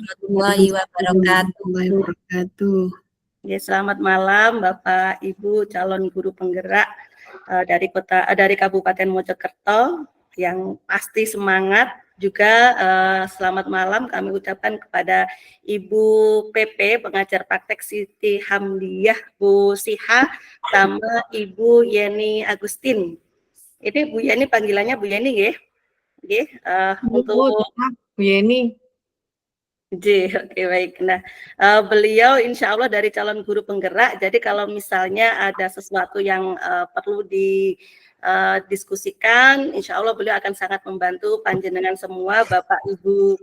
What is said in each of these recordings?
warahmatullahi wabarakatuh. Ya, selamat malam Bapak Ibu calon guru penggerak dari Kabupaten Mojokerto yang pasti semangat juga. Selamat malam kami ucapkan kepada Ibu PP pengajar praktek Siti Hamdiah Bu Siha sama Ibu Yeni Agustin. Ini Bu Yeni, panggilannya Bu Yeni nggih. Nggih, untuk Bu Yeni. Oke, baik. Nah, beliau insya Allah dari calon guru penggerak. Jadi kalau misalnya ada sesuatu yang perlu didiskusikan, insya Allah beliau akan sangat membantu panjenengan semua, Bapak Ibu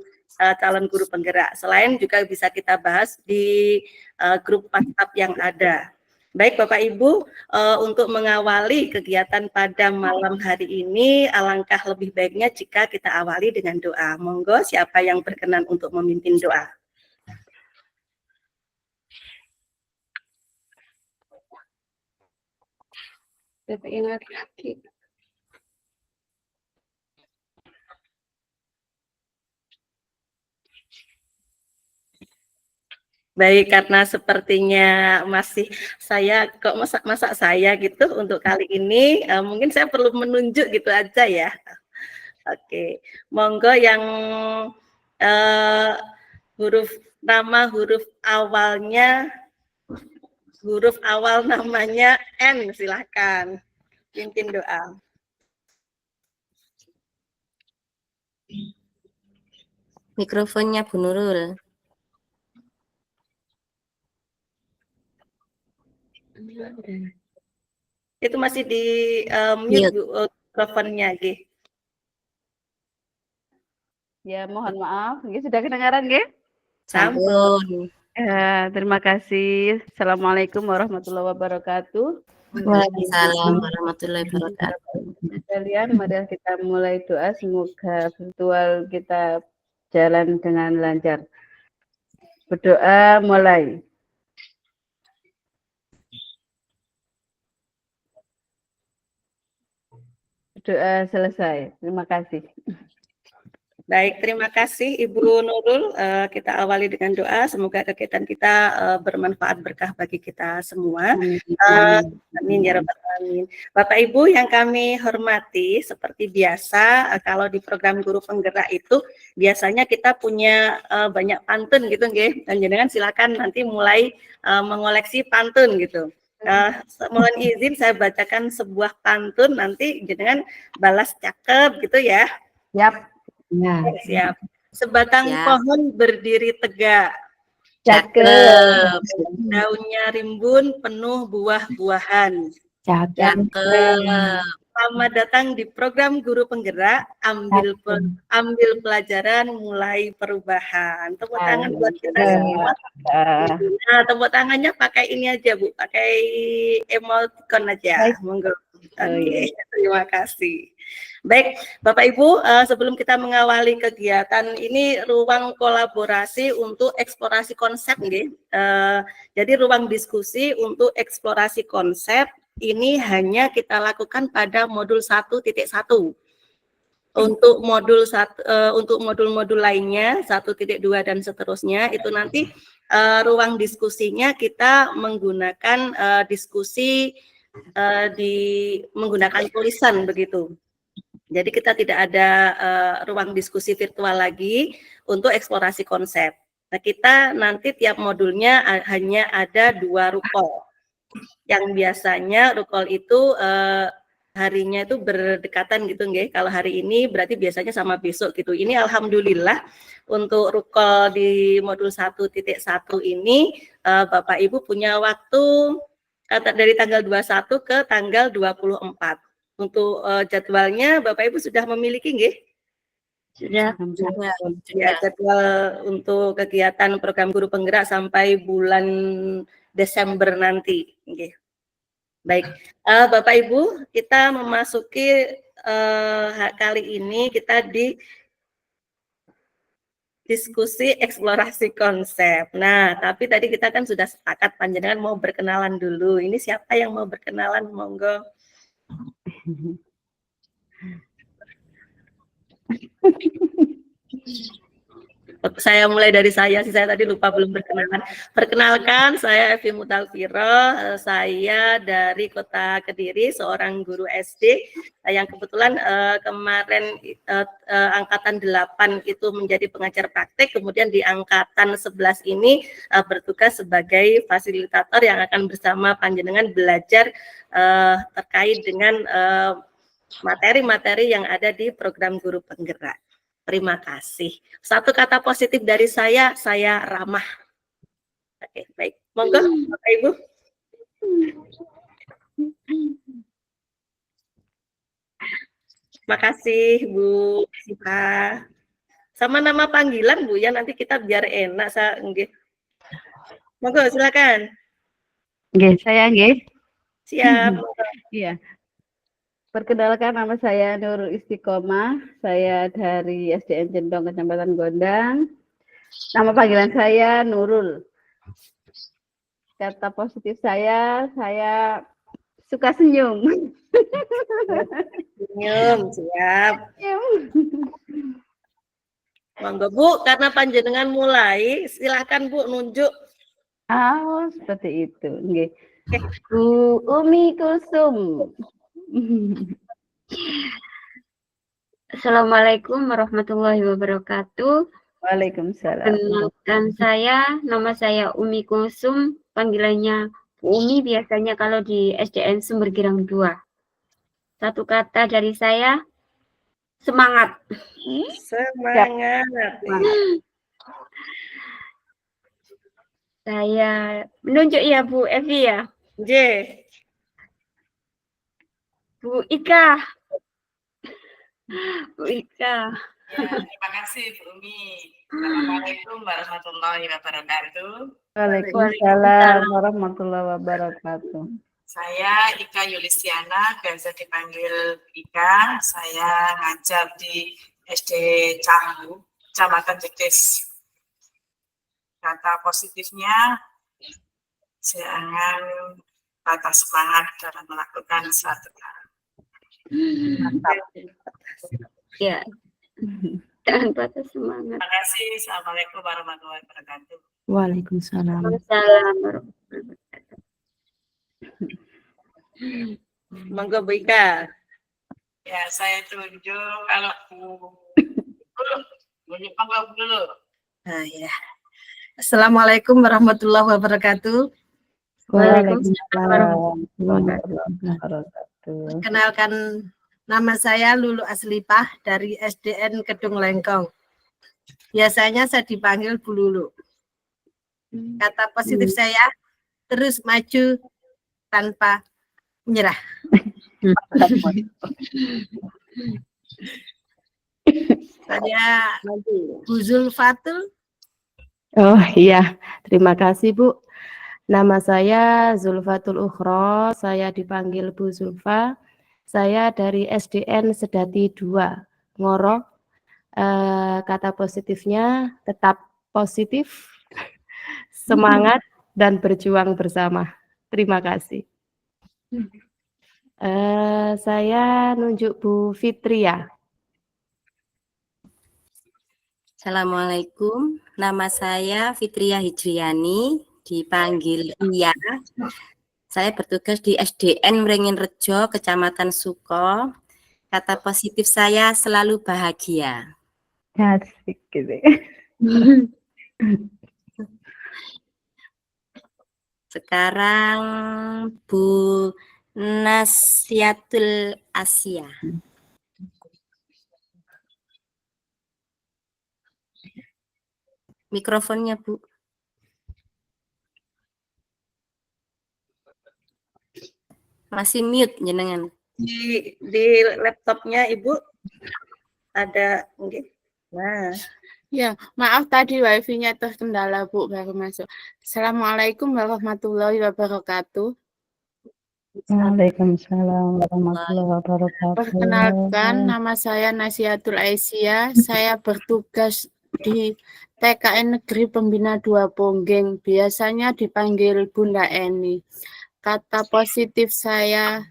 calon guru penggerak. Selain juga bisa kita bahas di grup WhatsApp yang ada. Baik Bapak Ibu, untuk mengawali kegiatan pada malam hari ini, alangkah lebih baiknya jika kita awali dengan doa. Monggo, siapa yang berkenan untuk memimpin doa? Baik, karena sepertinya masih saya kok masak saya gitu untuk kali ini, mungkin saya perlu menunjuk gitu aja ya. Oke, monggo yang huruf awal namanya N, silahkan pimpin doa. Mikrofonnya Bu Nurul. Itu masih di mute Bu, mikrofonnya G. Ya, mohon maaf. Nggih, sudah kedengaran nggih? Sampun. Terima kasih. Assalamualaikum warahmatullahi wabarakatuh. Waalaikumsalam warahmatullahi wabarakatuh. Sekalian, mari kita mulai doa. Semoga virtual kita jalan dengan lancar. Berdoa mulai. Berdoa selesai. Terima kasih. Baik, terima kasih Ibu Nurul. Kita awali dengan doa. Semoga kegiatan kita bermanfaat berkah bagi kita semua. Amin ya rabbal alamin. Bapak Ibu yang kami hormati, seperti biasa kalau di program guru penggerak itu biasanya kita punya banyak pantun gitu nggih. Dan jenengan silakan nanti mulai mengoleksi pantun gitu. Mohon izin saya bacakan sebuah pantun, nanti jenengan balas cakep gitu ya. Yap. Ya. Siap. Sebatang pohon berdiri tegak. Cakep. Daunnya rimbun penuh buah-buahan. Cakep. Selamat datang di program Guru Penggerak. Ambil pelajaran, mulai perubahan. Tepuk tangan buat kita semua. Nah, tepuk tangannya pakai ini aja Bu, pakai emoticon aja. Monggo. Oke, terima kasih. Baik, Bapak Ibu, sebelum kita mengawali kegiatan ini, ruang kolaborasi untuk eksplorasi konsep, nggih. Jadi ruang diskusi untuk eksplorasi konsep ini hanya kita lakukan pada modul 1.1. Untuk modul-modul lainnya 1.2 dan seterusnya itu nanti ruang diskusinya kita menggunakan diskusi menggunakan tulisan begitu. Jadi kita tidak ada ruang diskusi virtual lagi untuk eksplorasi konsep. Nah, kita nanti tiap modulnya hanya ada 2 rukol. Yang biasanya rukol itu harinya itu berdekatan gitu nggih. Kalau hari ini berarti biasanya sama besok gitu. Ini alhamdulillah untuk rukol di modul 1.1 ini Bapak Ibu punya waktu dari tanggal 21 ke tanggal 24. Untuk jadwalnya Bapak Ibu sudah memiliki nggih? Sudah. Ya, jadwal untuk kegiatan program guru penggerak sampai bulan Desember nanti. Nggih. Baik, Bapak Ibu, kita memasuki kali ini kita di diskusi eksplorasi konsep. Nah, tapi tadi kita kan sudah sepakat panjenengan mau berkenalan dulu. Ini siapa yang mau berkenalan? Monggo. Saya mulai dari saya sih, saya tadi lupa belum perkenalan. Perkenalkan, saya Evi Mutalfiro, saya dari Kota Kediri, seorang guru SD yang kebetulan kemarin angkatan 8 itu menjadi pengajar praktek, kemudian di angkatan 11 ini bertugas sebagai fasilitator yang akan bersama panjenengan belajar terkait dengan materi-materi yang ada di program guru penggerak. Terima kasih. Satu kata positif dari saya ramah. Oke, baik. Monggo, Bapak Ibu. Makasih, Bu Siva. Sama nama panggilan, Bu, ya nanti kita biar enak. Monggo, silakan. Nggih, saya nggih. Siap. Iya. Perkenalkan, nama saya Nurul Istiqomah. Saya dari SDN Jendong, Kecamatan Gondang. Nama panggilan saya Nurul. Kata positif saya suka senyum. Senyum, siap. Monggo, Bu, karena panjenengan mulai, silahkan Bu nunjuk. Oh, seperti itu. Nggih. Bu Umi Kulsum. Assalamualaikum warahmatullahi wabarakatuh. Waalaikumsalam. Kenalkan nama saya Umi Kulsum, panggilannya Bu Umi biasanya kalau di SDN Sumber Girang 2. Satu kata dari saya, semangat. Semangat. Saya menunjuk ya Bu Evi ya. J. Bu Ika. Bu Ika. Ya, terima kasih Bu Umi. Assalamualaikum warahmatullahi wabarakatuh. Waalaikumsalam warahmatullahi wabarakatuh. Saya Ika Yulisiana, biasa dipanggil Ika. Saya ngajar di SD Canggu, Kecamatan Jetis. Kata positifnya, jangan patah semangat dalam melakukan suatu hal. Ya. Jangan patah semangat. Terima kasih. Assalamualaikum warahmatullahi wabarakatuh. Waalaikumsalam. Waalaikumsalam warahmatullahi wabarakatuh. Monggo Bu Ika. Ya, saya tunjuk kalau tunjuk panggung dulu. Nah, ya. Assalamualaikum warahmatullahi wabarakatuh. Waalaikumsalam warahmatullahi wabarakatuh. Kenalkan, nama saya Lulu Aslipah dari SDN Kedung Lengkong. Biasanya saya dipanggil Bu Lulu. Kata positif saya, terus maju tanpa menyerah. Saya Bu Zulfatul. Oh iya, terima kasih Bu. Nama saya Zulfatul Ukhro, saya dipanggil Bu Zulfa. Saya dari SDN Sedati 2, Ngoro. Kata positifnya tetap positif, semangat, dan berjuang bersama. Terima kasih. Saya nunjuk Bu Fitria. Assalamualaikum, nama saya Fitria Hijriani, dipanggil Iya. Saya bertugas di SDN Mringin Rejo, Kecamatan Suko. Kata positif saya selalu bahagia. Asik gitu. Sekarang Bu Nasiatul Asia. Mikrofonnya Bu. Masih mute jenengan. Di laptopnya Ibu ada mungkin. Nah, Ya, maaf tadi wifi-nya terkendala Bu, baru masuk. Assalamualaikum warahmatullahi wabarakatuh. Waalaikumsalam warahmatullahi wabarakatuh. Perkenalkan, nama saya Nasiatul Aisyah. Saya bertugas di TKN Negeri Pembina 2 Ponggeng. Biasanya dipanggil Bunda Eni. Kata positif saya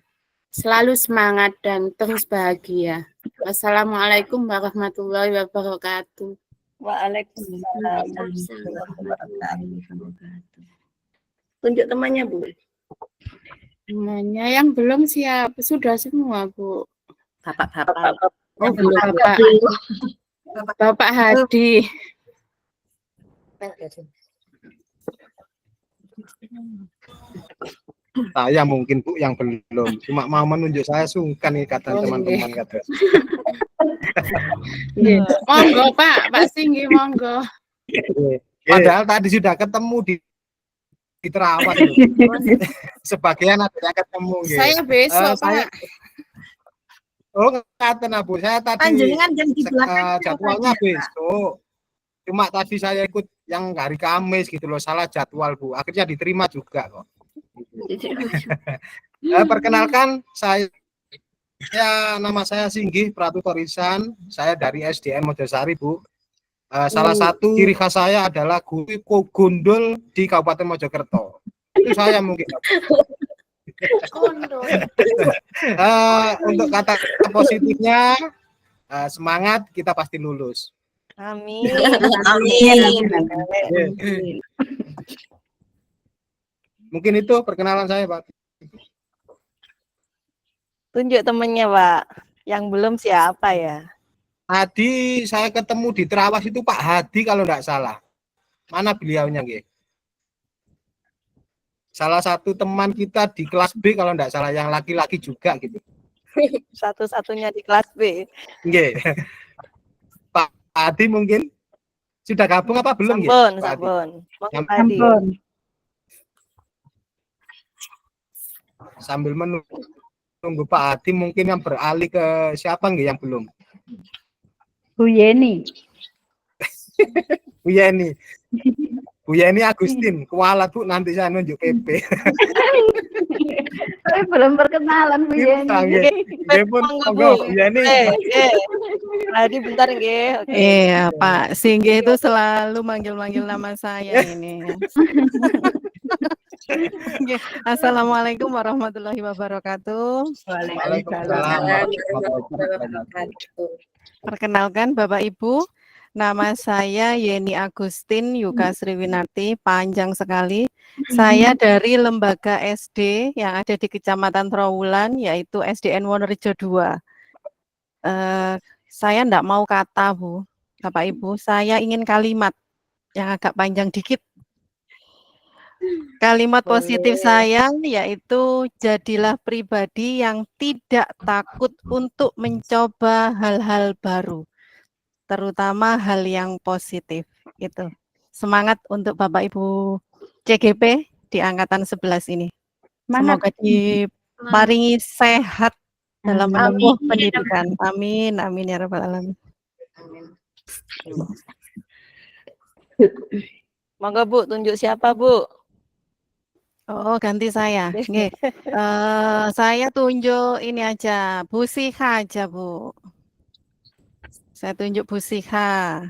selalu semangat dan terus bahagia. Wassalamualaikum warahmatullahi wabarakatuh. Waalaikumsalam warahmatullahi wabarakatuh. Tunjuk temannya, Bu. Temannya yang belum siap, sudah semua, Bu. Bapak. Oh, Bapak Hadi. Saya mungkin Bu yang belum, cuma mau menunjuk saya sungkan nih kata teman-teman kata. Monggo Pak Singgi, monggo. Padahal tadi sudah ketemu di Terawas. Sebagian ada yang ketemu. Saya besok Pak. Oh ngaten Bu, saya tadi Panjenengan yang di belakang jadwalnya besok. Cuma tadi saya ikut yang hari Kamis gitu loh, salah jadwal Bu. Akhirnya diterima juga kok. Perkenalkan nama saya Singgi Pratu Torisan. Saya dari SDN Mojosari Bu. Salah satu ciri khas saya adalah guru gundul di Kabupaten Mojokerto. Itu saya mungkin. Untuk kata positifnya, semangat, kita pasti lulus. Amin. Mungkin itu perkenalan saya, Pak. Tunjuk temannya, Pak. Yang belum siapa ya? Tadi saya ketemu di Terawas itu Pak Hadi kalau enggak salah. Mana beliaunya, nggih? Salah satu teman kita di kelas B kalau enggak salah, yang laki-laki juga gitu. Satu-satunya di kelas B. Nggih. Pak Hadi mungkin sudah gabung apa belum, nggih? Sampun. Sambil menunggu Pak Hadi mungkin yang beralih ke siapa nggih yang belum? Bu Yeni. Bu Yeni. Bu Yeni Agustin, kualat Bu, nanti saya nunjuk PP. Saya belum perkenalan Bu Yeni. Nggih pun monggo Bu Yeni. Tadi bentar nggih. Iya, Pak Singgi itu selalu manggil-manggil nama saya ini. Assalamualaikum warahmatullahi wabarakatuh. Waalaikumsalam. Perkenalkan Bapak Ibu, nama saya Yeni Agustin Yuka Sriwinarti, panjang sekali. Saya dari lembaga SD yang ada di Kecamatan Trawulan, yaitu SDN Wonorejo 2. Saya enggak mau kata, Bu, Bapak Ibu. Saya ingin kalimat yang agak panjang dikit. Kalimat positif saya yaitu jadilah pribadi yang tidak takut untuk mencoba hal-hal baru, terutama hal yang positif. Itu. Semangat untuk Bapak Ibu CGP di angkatan 11 ini. Semoga diparingi sehat dalam menempuh pendidikan. Amin, amin ya rabbal alamin. Monggo Bu, tunjuk siapa Bu? Oh, ganti saya. Nggih. Saya tunjuk ini aja, Bu Siha aja, Bu. Saya tunjuk Bu Siha.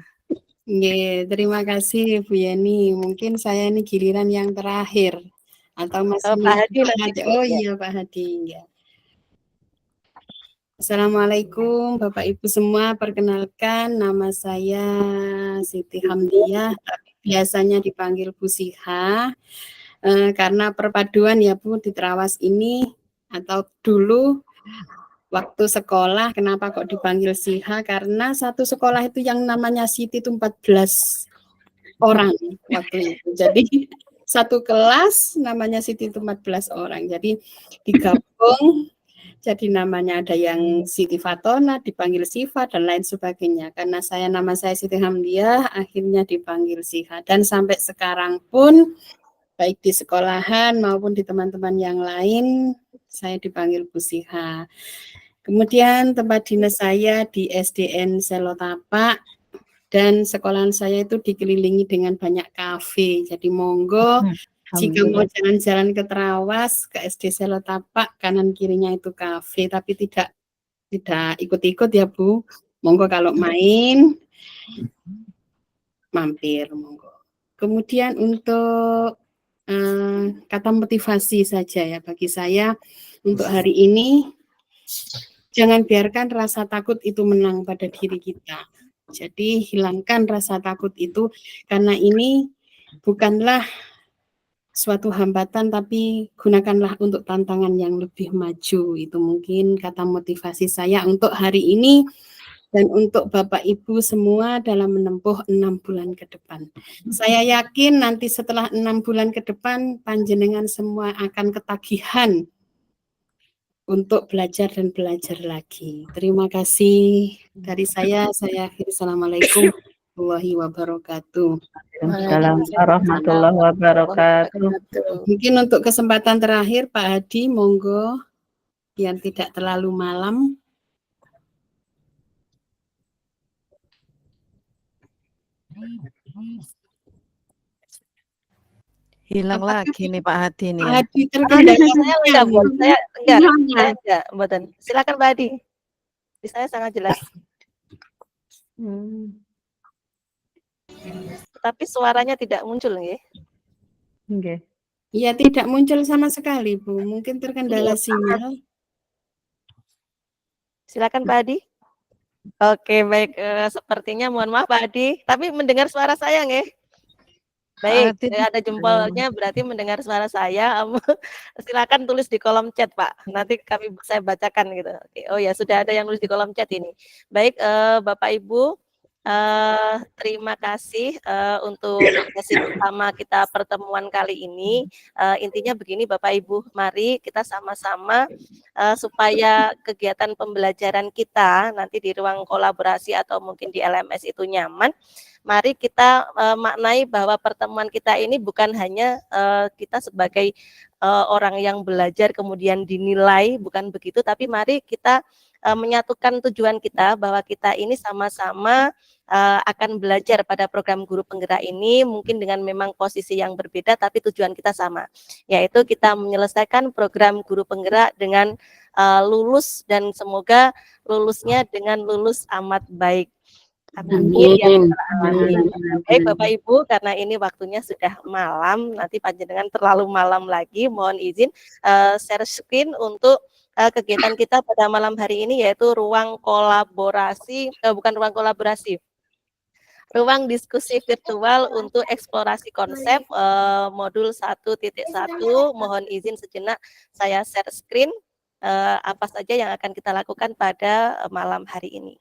Nggih, terima kasih Bu Yeni. Mungkin saya ini giliran yang terakhir atau masih Pak Hadi nanti. Oh iya Pak Hadi. Ya. Assalamualaikum Bapak Ibu semua. Perkenalkan nama saya Siti Hamdiah, tapi biasanya dipanggil Bu Siha. Karena perpaduan ya Bu di Terawas ini atau dulu waktu sekolah kenapa kok dipanggil Siha, karena satu sekolah itu yang namanya Siti itu 14 orang waktu itu. Jadi satu kelas namanya Siti itu 14 orang. Jadi digabung jadi namanya ada yang Siti Fatona dipanggil Sifa dan lain sebagainya. Karena nama saya Siti Hamdiah akhirnya dipanggil Siha, dan sampai sekarang pun baik di sekolahan maupun di teman-teman yang lain, saya dipanggil Bu Siha. Kemudian tempat dinas saya di SDN Selotapak, dan sekolahan saya itu dikelilingi dengan banyak kafe. Jadi monggo, jika mau jalan-jalan ke Terawas, ke SD Selotapak, kanan kirinya itu kafe, tapi tidak ikut-ikut ya Bu. Monggo kalau main, mampir monggo. Kemudian untuk kata motivasi saja ya bagi saya untuk hari ini, jangan biarkan rasa takut itu menang pada diri kita. Jadi hilangkan rasa takut itu, karena ini bukanlah suatu hambatan, tapi gunakanlah untuk tantangan yang lebih maju. Itu mungkin kata motivasi saya untuk hari ini dan untuk Bapak Ibu semua dalam menempuh 6 bulan ke depan. Saya yakin nanti setelah 6 bulan ke depan, panjenengan semua akan ketagihan untuk belajar dan belajar lagi. Terima kasih dari saya akhiri. Assalamualaikum warahmatullahi wabarakatuh. Assalamualaikum warahmatullahi wabarakatuh. Mungkin untuk kesempatan terakhir Pak Hadi, monggo, biar tidak terlalu malam. Hilang lagi nih Pak Hadi nih. Pak Ya. Hadi Saya enggak, Bu. Saya enggak, mboten. Silakan Pak Hadi. Di saya sangat jelas. Tapi suaranya tidak muncul nggih. Nggih. Ya, tidak muncul sama sekali, Bu. Mungkin terkendala sinyal. Silakan Pak Hadi. Oke, baik. Sepertinya mohon maaf Pak Hadi, tapi mendengar suara saya nggih. Baik, ada jempolnya berarti mendengar suara saya. Silakan tulis di kolom chat, Pak. Nanti saya bacakan gitu. Oke. Oh ya, sudah ada yang nulis di kolom chat ini. Baik, Bapak Ibu, terima kasih untuk sesi pertama kita pertemuan kali ini. Intinya begini Bapak Ibu, mari kita sama-sama supaya kegiatan pembelajaran kita nanti di ruang kolaborasi atau mungkin di LMS itu nyaman. Mari kita maknai bahwa pertemuan kita ini bukan hanya kita sebagai orang yang belajar kemudian dinilai, bukan begitu, tapi mari kita menyatukan tujuan kita bahwa kita ini sama-sama akan belajar pada program guru penggerak ini, mungkin dengan memang posisi yang berbeda, tapi tujuan kita sama, yaitu kita menyelesaikan program guru penggerak dengan lulus dan semoga lulusnya dengan lulus amat baik. Amin. Baik Bapak Ibu, karena ini waktunya sudah malam, nanti panjenengan terlalu malam lagi, mohon izin share screen untuk kegiatan kita pada malam hari ini, yaitu ruang kolaborasi, ruang diskusi virtual untuk eksplorasi konsep modul 1.1. Mohon izin sejenak saya share screen apa saja yang akan kita lakukan pada malam hari ini.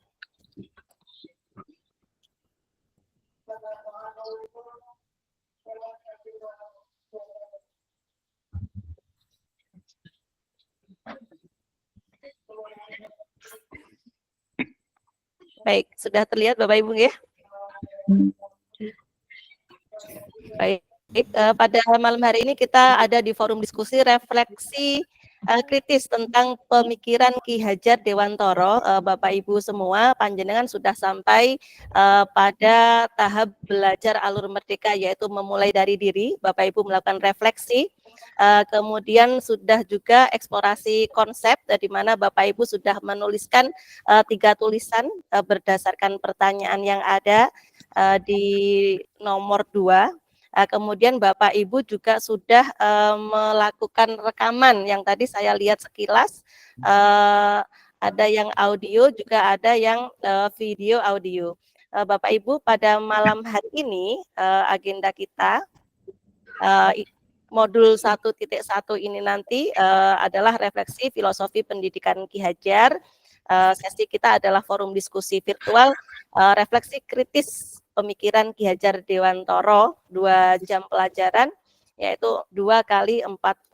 Baik, sudah terlihat Bapak Ibu ya? Baik, pada malam hari ini kita ada di forum diskusi refleksi kritis tentang pemikiran Ki Hajar Dewantoro. Bapak Ibu semua, panjenengan sudah sampai pada tahap belajar alur merdeka, yaitu memulai dari diri. Bapak Ibu melakukan refleksi, kemudian sudah juga eksplorasi konsep, di mana Bapak Ibu sudah menuliskan 3 tulisan berdasarkan pertanyaan yang ada di nomor 2. Kemudian Bapak Ibu juga sudah melakukan rekaman yang tadi saya lihat sekilas, ada yang audio juga ada yang video audio. Bapak Ibu, pada malam hari ini agenda kita modul 1.1 ini nanti adalah refleksi filosofi pendidikan Ki Hajar. Sesi kita adalah forum diskusi virtual refleksi kritis pemikiran Ki Hajar Dewantoro, 2 jam pelajaran, yaitu 2 kali 45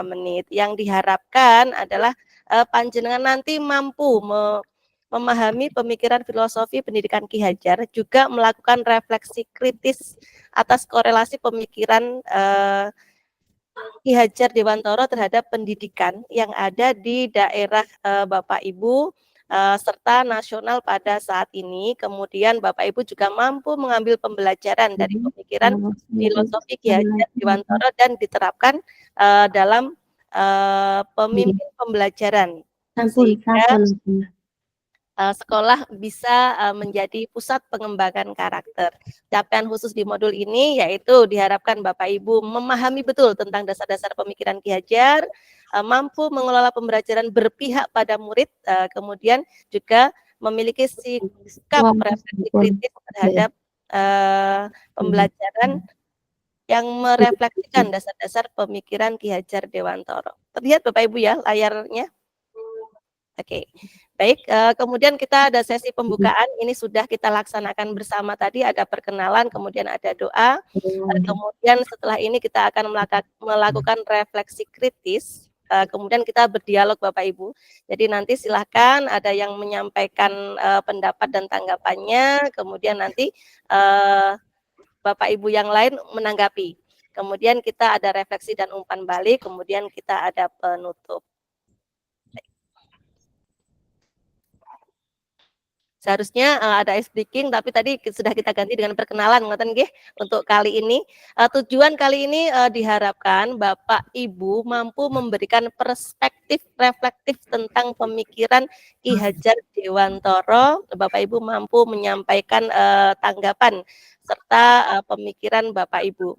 menit. Yang diharapkan adalah panjenengan nanti mampu memahami pemikiran filosofi pendidikan Ki Hajar, juga melakukan refleksi kritis atas korelasi pemikiran Ki Hajar Dewantoro terhadap pendidikan yang ada di daerah Bapak Ibu serta nasional pada saat ini. Kemudian Bapak Ibu juga mampu mengambil pembelajaran dari pemikiran filosofi Ki Hajar Dewantoro dan diterapkan dalam pemimpin pembelajaran, sehingga sekolah bisa menjadi pusat pengembangan karakter. Capaian khusus di modul ini yaitu diharapkan Bapak Ibu memahami betul tentang dasar-dasar pemikiran Ki Hajar, mampu mengelola pembelajaran berpihak pada murid, kemudian juga memiliki sikap refleksi kritis terhadap pembelajaran yang merefleksikan dasar-dasar pemikiran Ki Hajar Dewantara. Terlihat Bapak Ibu ya layarnya? Oke, baik. Kemudian kita ada sesi pembukaan. Ini sudah kita laksanakan bersama tadi. Ada perkenalan, kemudian ada doa. Kemudian setelah ini kita akan melakukan refleksi kritis. Kemudian kita berdialog Bapak Ibu. Jadi nanti silahkan ada yang menyampaikan pendapat dan tanggapannya. Kemudian nanti Bapak Ibu yang lain menanggapi. Kemudian kita ada refleksi dan umpan balik. Kemudian kita ada penutup. Seharusnya ada ice breaking, tapi tadi sudah kita ganti dengan perkenalan, ngoten nggih. Untuk kali ini, tujuan kali ini diharapkan Bapak Ibu mampu memberikan perspektif reflektif tentang pemikiran Ki Hajar Dewantara. Bapak Ibu mampu menyampaikan tanggapan serta pemikiran Bapak Ibu.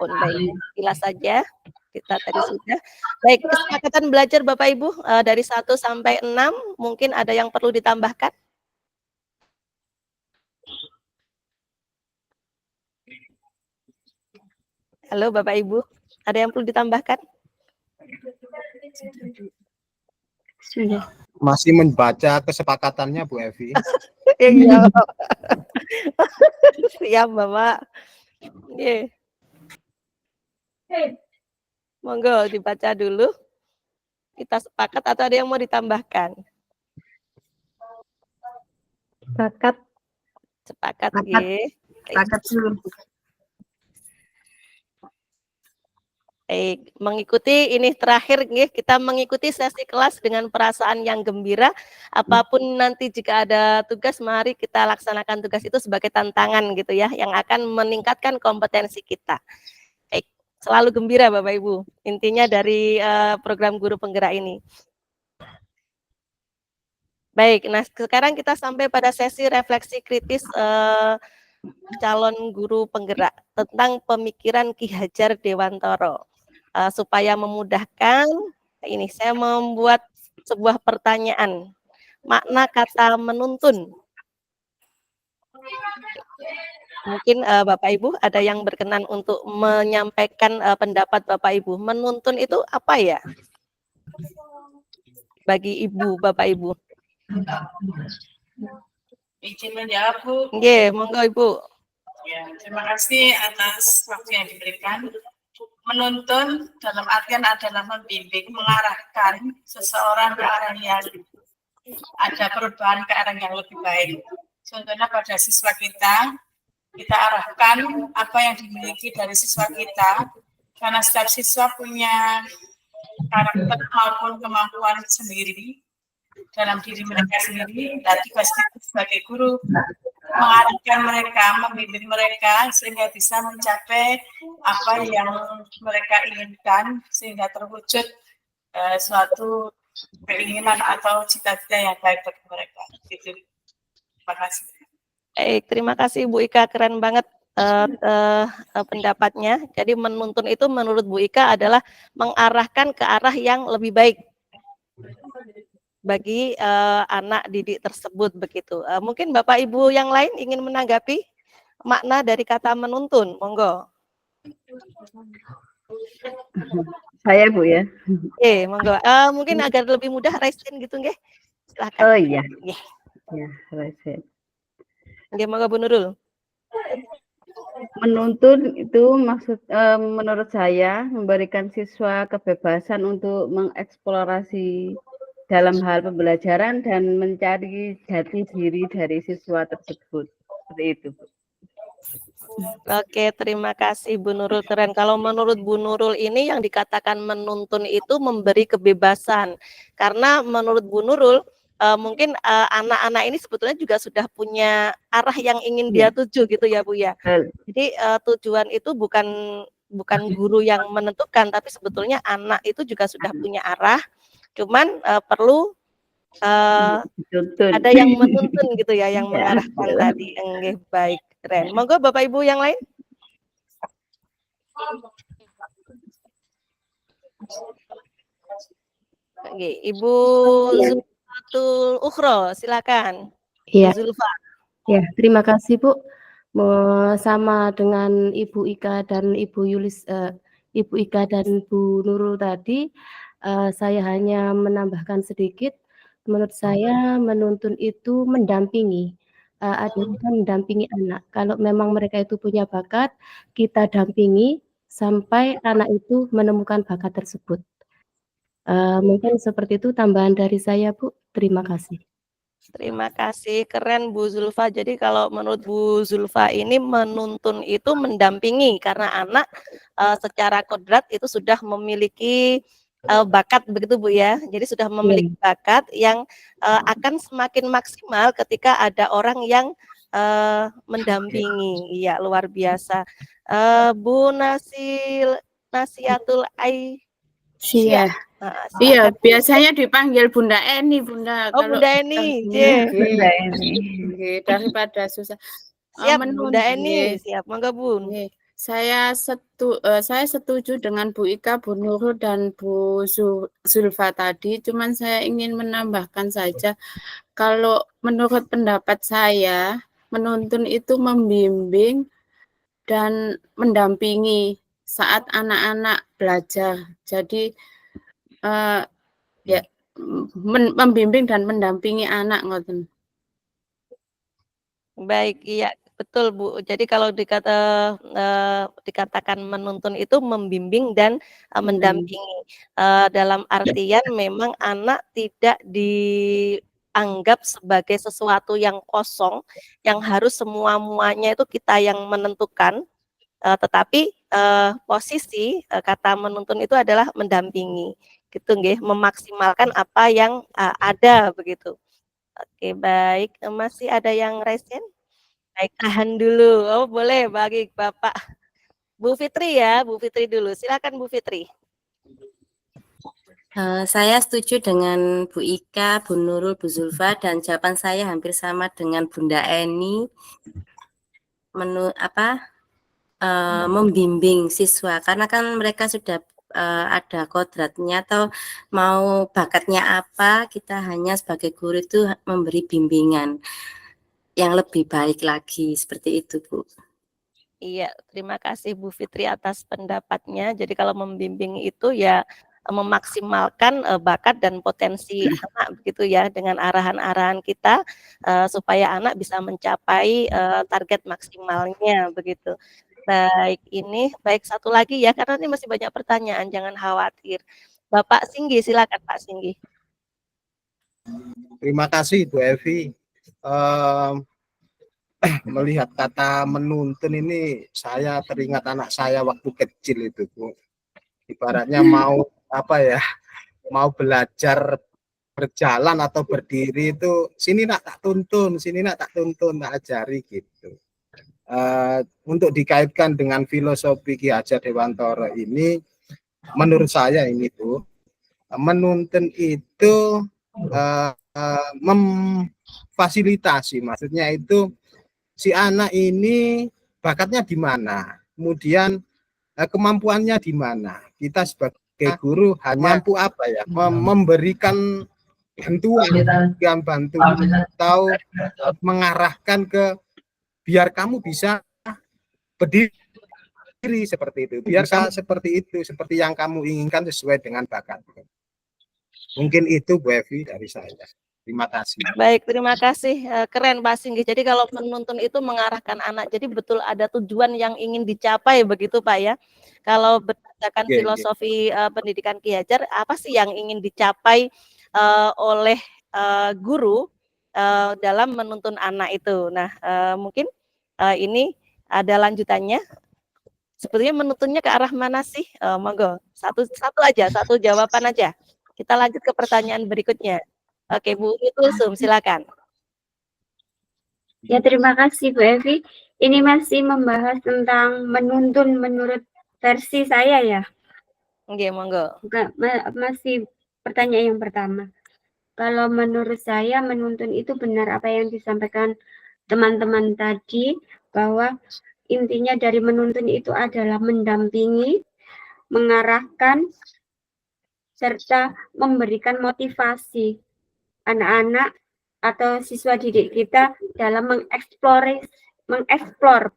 Baik, jelas saja. Kita tadi sudah. Baik, kesepakatan belajar Bapak Ibu dari 1 sampai 6, mungkin ada yang perlu ditambahkan? Halo Bapak Ibu, ada yang perlu ditambahkan? Sudah. Masih membaca kesepakatannya Bu Evi. Iya. Siap Bapak. Yeah. Monggo dibaca dulu. Kita sepakat atau ada yang mau ditambahkan? Sepakat. Sepakat, nggih. Sepakat dulu. Baik, mengikuti ini terakhir nggih, kita mengikuti sesi kelas dengan perasaan yang gembira. Apapun nanti jika ada tugas, mari kita laksanakan tugas itu sebagai tantangan gitu ya, yang akan meningkatkan kompetensi kita. Baik, selalu gembira Bapak Ibu. Intinya dari program guru penggerak ini. Baik, nah sekarang kita sampai pada sesi refleksi kritis calon guru penggerak tentang pemikiran Ki Hajar Dewantara. Supaya memudahkan, ini saya membuat sebuah pertanyaan. Makna kata menuntun. Mungkin Bapak Ibu ada yang berkenan untuk menyampaikan pendapat Bapak Ibu. Menuntun itu apa ya? Bagi Ibu, Bapak Ibu. Izin menjawab Bu. Nggih, monggo Ibu. Ya, terima kasih atas waktu yang diberikan. Menuntun dalam artian adalah membimbing, mengarahkan seseorang ke arah yang ada perubahan ke arah yang lebih baik. Contohnya pada siswa kita arahkan apa yang dimiliki dari siswa kita, karena setiap siswa punya karakter maupun kemampuan sendiri dalam diri mereka sendiri, dan tugas kita sebagai guru mengarahkan mereka, membimbing mereka sehingga bisa mencapai apa yang mereka inginkan sehingga terwujud suatu keinginan atau cita-cita yang baik bagi mereka. Gitu. Terima kasih. Terima kasih Bu Ika, keren banget pendapatnya. Jadi menuntun itu menurut Bu Ika adalah mengarahkan ke arah yang lebih baik bagi anak didik tersebut begitu. Mungkin Bapak Ibu yang lain ingin menanggapi makna dari kata menuntun, monggo. Saya Bu ya. Monggo. Mungkin agar lebih mudah raise hand gitu nggih. Silakan. Oh iya. Nggih. Ya, raise hand. Nggih, monggo Bu Nurul. Menuntun itu maksud menurut saya memberikan siswa kebebasan untuk mengeksplorasi dalam hal pembelajaran dan mencari jati diri dari siswa tersebut. Seperti itu, Bu. Oke, terima kasih Bu Nurul, keren. Kalau menurut Bu Nurul ini yang dikatakan menuntun itu memberi kebebasan. Karena menurut Bu Nurul mungkin anak-anak ini sebetulnya juga sudah punya arah yang ingin dia tuju gitu ya Bu ya. Jadi tujuan itu bukan guru yang menentukan, tapi sebetulnya anak itu juga sudah punya arah. Cuman perlu ada yang menuntun gitu ya, yang mengarahkan tadi. Enggak, baik, keren. Monggo Bapak Ibu yang lain. Oke, Ibu Iya. Zulfatul Ukhro, silakan. Iya. Bu Zulfa. Ya, terima kasih Bu. Sama dengan Ibu Ika dan Ibu Yulis, Ibu Ika dan Bu Nurul tadi, saya hanya menambahkan sedikit. Menurut saya menuntun itu mendampingi, adalah mendampingi anak. Kalau memang mereka itu punya bakat, kita dampingi sampai anak itu menemukan bakat tersebut. Mungkin seperti itu tambahan dari saya Bu. Terima kasih. Terima kasih, keren Bu Zulfa. Jadi kalau menurut Bu Zulfa ini menuntun itu mendampingi karena anak secara kodrat itu sudah memiliki bakat begitu Bu ya. Jadi sudah memiliki bakat yang akan semakin maksimal ketika ada orang yang mendampingi. Iya, luar biasa. Bu Nasiatul Iya. Iya, biasanya dipanggil Bunda Eni, Bunda. Oh, Bunda Eni, Bunda Eni. Daripada susah. Siap, Bunda Eni, siap, monggo Bun. Saya setuju dengan Bu Ika, Bu Nurul, dan Bu Zulfa tadi. Cuman saya ingin menambahkan saja, kalau menurut pendapat saya, menuntun itu membimbing dan mendampingi saat anak-anak belajar. Jadi ya membimbing dan mendampingi anak ngoten. Baik, iya betul Bu. Jadi kalau dikatakan menuntun itu membimbing dan mendampingi. Dalam artian memang anak tidak dianggap sebagai sesuatu yang kosong, yang harus semua-muanya itu kita yang menentukan. Tetapi posisi kata menuntun itu adalah mendampingi, gitu nggih, memaksimalkan apa yang ada begitu. Oke, baik. Masih ada yang raise hand? Baik, tahan dulu. Oh, boleh bagi Bapak. Bu Fitri ya, Bu Fitri dulu. Silakan Bu Fitri. Saya setuju dengan Bu Ika, Bu Nurul, Bu Zulfa, dan jawaban saya hampir sama dengan Bunda Eni. Membimbing siswa karena kan mereka sudah ada kodratnya atau mau bakatnya apa, kita hanya sebagai guru itu memberi bimbingan yang lebih baik lagi, seperti itu Bu. Iya, terima kasih Bu Fitri atas pendapatnya. Jadi kalau membimbing itu ya memaksimalkan bakat dan potensi anak begitu ya, dengan arahan-arahan kita supaya anak bisa mencapai target maksimalnya begitu. Baik satu lagi ya, karena ini masih banyak pertanyaan, jangan khawatir. Bapak Singgi, silakan Pak Singgi. Terima kasih Bu Evi. Melihat kata menuntun ini, saya teringat anak saya waktu kecil itu Bu. Ibaratnya mau mau belajar berjalan atau berdiri itu, sini nak tak tuntun, sini nak tak tuntun, tak ajari gitu. Untuk dikaitkan dengan filosofi Ki Hajar Dewantara ini, menurut saya ini Bu, menuntun itu memfasilitasi, maksudnya itu si anak ini bakatnya di mana, kemudian kemampuannya di mana. Kita sebagai guru hanya mampu memberikan bantuan atau mengarahkan ke biar kamu bisa berdiri seperti itu, biar seperti itu, seperti yang kamu inginkan sesuai dengan bakat. Mungkin itu Bu Evi dari saya. Terima kasih. Baik, terima kasih. Keren Pak Singgi. Jadi kalau menuntun itu mengarahkan anak, jadi betul ada tujuan yang ingin dicapai begitu Pak ya. Kalau berdasarkan filosofi pendidikan Ki Hajar, apa sih yang ingin dicapai oleh guru dalam menuntun anak itu? Nah, mungkin ini ada lanjutannya. Sebetulnya menuntunnya ke arah mana sih? Monggo, satu aja, satu jawaban aja. Kita lanjut ke pertanyaan berikutnya. Oke, Bu Kulsum, silakan. Ya, terima kasih Bu Evi. Ini masih membahas tentang menuntun menurut versi saya ya. Oke, monggo. Masih pertanyaan yang pertama. Kalau menurut saya menuntun itu benar apa yang disampaikan teman-teman tadi, bahwa intinya dari menuntun itu adalah mendampingi, mengarahkan, serta memberikan motivasi anak-anak atau siswa didik kita dalam mengeksplor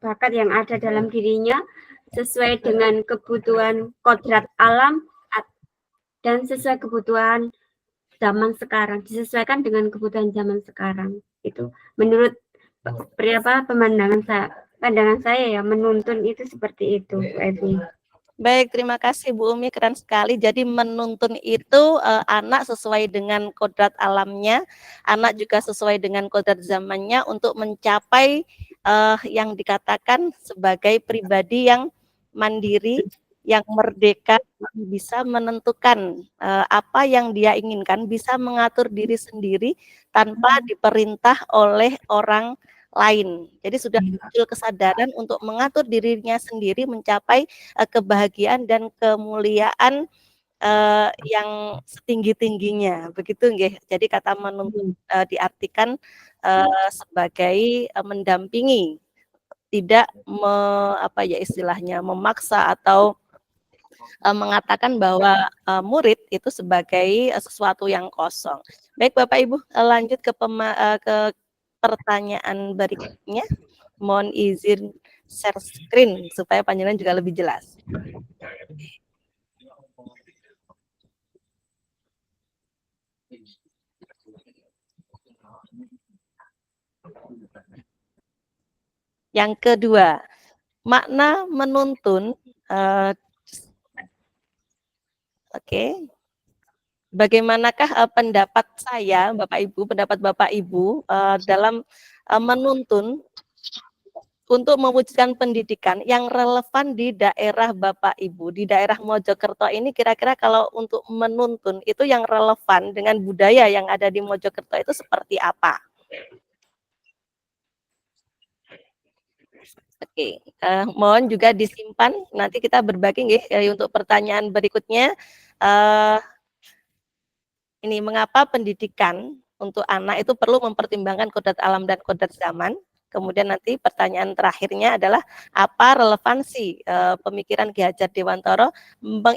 bakat yang ada dalam dirinya sesuai dengan kebutuhan kodrat alam dan sesuai kebutuhan zaman sekarang, disesuaikan dengan kebutuhan zaman sekarang. Itu menurut pandangan saya ya, menuntun itu seperti itu, Bu Evi. Baik, terima kasih Bu Umi, keren sekali. Jadi menuntun itu anak sesuai dengan kodrat alamnya, anak juga sesuai dengan kodrat zamannya untuk mencapai yang dikatakan sebagai pribadi yang mandiri, yang merdeka, yang bisa menentukan apa yang dia inginkan, bisa mengatur diri sendiri tanpa diperintah oleh orang lain. Jadi sudah muncul kesadaran untuk mengatur dirinya sendiri mencapai kebahagiaan dan kemuliaan yang setinggi-tingginya. Begitu nggih. Jadi kata menuntun diartikan sebagai mendampingi, tidak istilahnya memaksa atau mengatakan bahwa murid itu sebagai sesuatu yang kosong. Baik Bapak Ibu, lanjut ke pertanyaan berikutnya. Mohon izin share screen supaya panjenengan juga lebih jelas. Yang kedua, makna menuntun. Bagaimanakah pendapat saya, Bapak Ibu, pendapat Bapak Ibu dalam menuntun untuk mewujudkan pendidikan yang relevan di daerah Bapak Ibu, di daerah Mojokerto ini kira-kira kalau untuk menuntun itu yang relevan dengan budaya yang ada di Mojokerto itu seperti apa? Oke, mohon juga disimpan, nanti kita berbagi untuk pertanyaan berikutnya. Ini mengapa pendidikan untuk anak itu perlu mempertimbangkan kodrat alam dan kodrat zaman. Kemudian nanti pertanyaan terakhirnya adalah apa relevansi pemikiran Ki Hajar Dewantara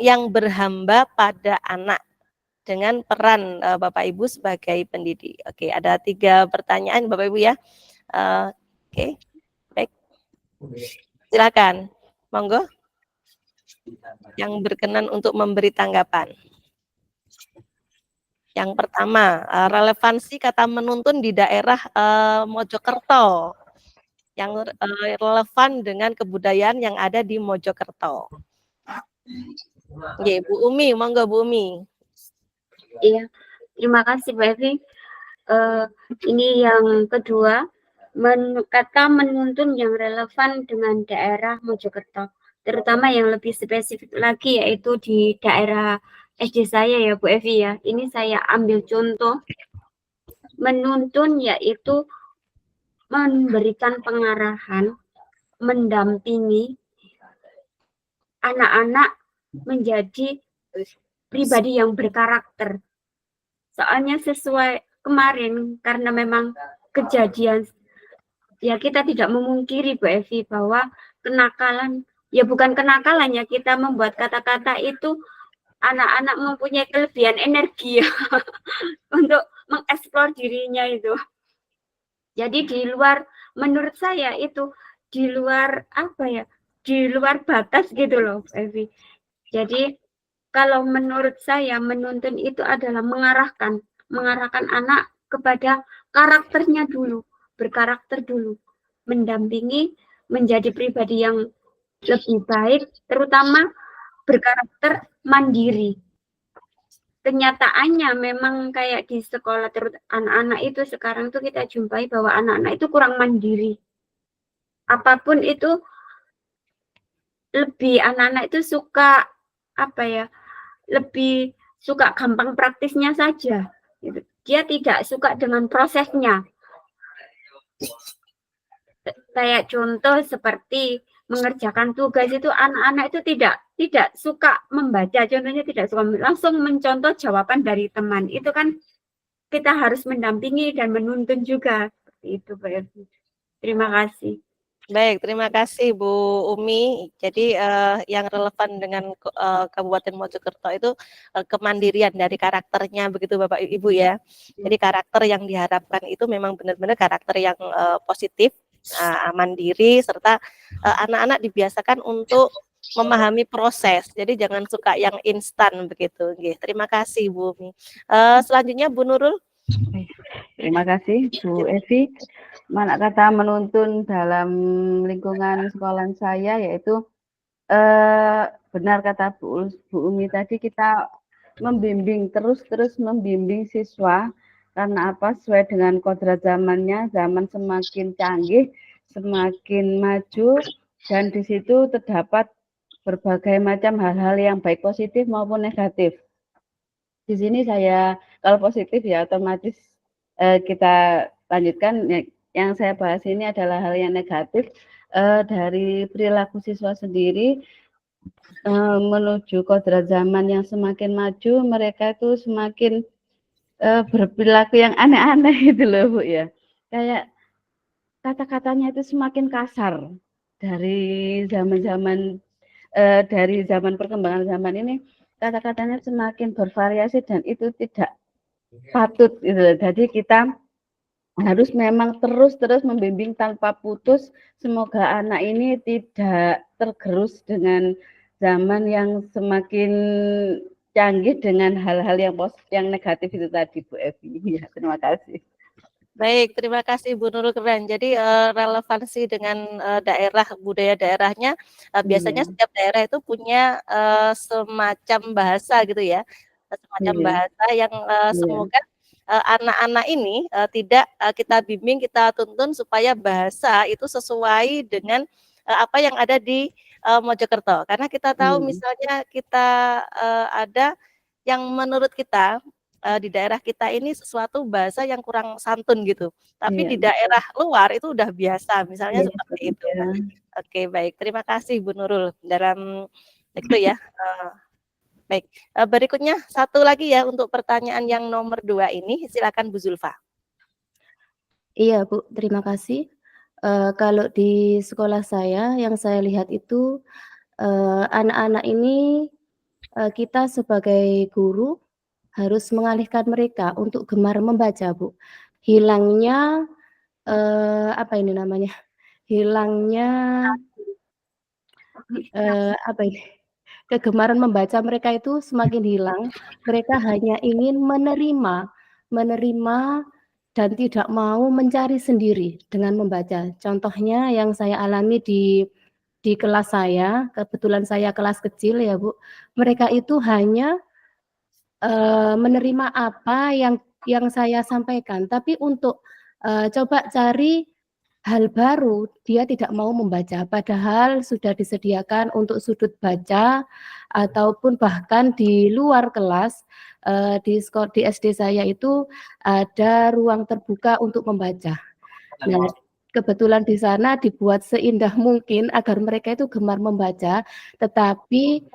yang berhamba pada anak dengan peran Bapak Ibu sebagai pendidik. Oke, ada 3 pertanyaan Bapak Ibu ya. Oke, baik. Silakan, monggo. Yang berkenan untuk memberi tanggapan. Yang pertama, relevansi kata menuntun di daerah Mojokerto yang relevan dengan kebudayaan yang ada di Mojokerto. Oke, Bu Umi, monggo Bu Umi. Iya, terima kasih Bu Evi. Ini yang kedua, kata menuntun yang relevan dengan daerah Mojokerto, terutama yang lebih spesifik lagi yaitu di daerah SD saya ya Bu Evi ya. Ini saya ambil contoh menuntun yaitu memberikan pengarahan, mendampingi anak-anak menjadi pribadi yang berkarakter. Soalnya sesuai kemarin karena memang kejadian ya kita tidak memungkiri Bu Evi bahwa kenakalan ya bukan kenakalan ya, kita membuat kata-kata itu anak-anak mempunyai kelebihan energi ya, untuk mengeksplor dirinya itu. Jadi di luar, menurut saya itu di luar di luar batas gitu loh, Evi. Jadi kalau menurut saya menuntun itu adalah mengarahkan anak kepada karakternya dulu, berkarakter dulu, mendampingi menjadi pribadi yang lebih baik, terutama berkarakter mandiri. Kenyataannya memang kayak di sekolah anak-anak itu sekarang tuh kita jumpai bahwa anak-anak itu kurang mandiri. Apapun itu lebih anak-anak itu suka lebih suka gampang praktisnya saja. Dia tidak suka dengan prosesnya. Kayak contoh seperti mengerjakan tugas itu anak-anak itu tidak suka membaca, contohnya tidak suka langsung mencontoh jawaban dari teman. Itu kan kita harus mendampingi dan menuntun juga. Seperti itu Pak Evi. Terima kasih. Baik, terima kasih Bu Umi. Jadi yang relevan dengan Kabupaten Mojokerto itu kemandirian dari karakternya begitu Bapak Ibu ya. Jadi karakter yang diharapkan itu memang benar-benar karakter yang positif, mandiri, serta anak-anak dibiasakan untuk memahami proses. Jadi jangan suka yang instan begitu. Nggih, terima kasih Bu Umi. Selanjutnya Bu Nurul. Terima kasih Bu Evi. Mana kata menuntun dalam lingkungan sekolah saya yaitu benar kata Bu Umi tadi, kita membimbing terus membimbing siswa karena apa? Sesuai dengan kodrat zamannya, zaman semakin canggih, semakin maju, dan di situ terdapat berbagai macam hal-hal yang baik positif maupun negatif. Di sini saya kalau positif ya otomatis kita lanjutkan. Yang saya bahas ini adalah hal yang negatif dari perilaku siswa sendiri menuju kodrat zaman yang semakin maju. Mereka itu semakin berperilaku yang aneh-aneh gitu loh Bu ya. Kayak kata-katanya itu semakin kasar dari zaman-zaman dari zaman perkembangan zaman ini. Kata-katanya semakin bervariasi dan itu tidak patut gitu. Jadi kita harus memang terus membimbing tanpa putus. Semoga anak ini tidak tergerus dengan zaman yang semakin canggih dengan hal-hal yang negatif itu tadi Bu Evi. Ya, terima kasih. Baik, terima kasih Bu Nurul, keren. Jadi relevansi dengan daerah, budaya daerahnya, biasanya setiap daerah itu punya semacam bahasa gitu ya, semacam bahasa yang semoga anak-anak ini tidak kita bimbing, kita tuntun supaya bahasa itu sesuai dengan apa yang ada di Mojokerto. Karena kita tahu misalnya kita ada yang menurut kita di daerah kita ini sesuatu bahasa yang kurang santun gitu. Tapi di daerah luar itu udah biasa, misalnya seperti itu. Nah, oke, baik. Terima kasih Bu Nurul dalam itu ya. Baik, berikutnya satu lagi ya untuk pertanyaan yang nomor 2 ini, silakan Bu Zulfa. Iya Bu, terima kasih. Kalau di sekolah saya yang saya lihat itu anak-anak ini kita sebagai guru harus mengalihkan mereka untuk gemar membaca Bu. Hilangnya apa ini namanya? Hilangnya apa ini? Kegemaran membaca mereka itu semakin hilang. Mereka hanya ingin menerima dan tidak mau mencari sendiri dengan membaca. Contohnya yang saya alami di kelas saya, kebetulan saya kelas kecil ya Bu. Mereka itu hanya menerima apa yang saya sampaikan, tapi untuk coba cari hal baru, dia tidak mau membaca, padahal sudah disediakan untuk sudut baca, ataupun bahkan di luar kelas, di SD saya itu ada ruang terbuka untuk membaca. Nah, kebetulan di sana dibuat seindah mungkin agar mereka itu gemar membaca, tetapi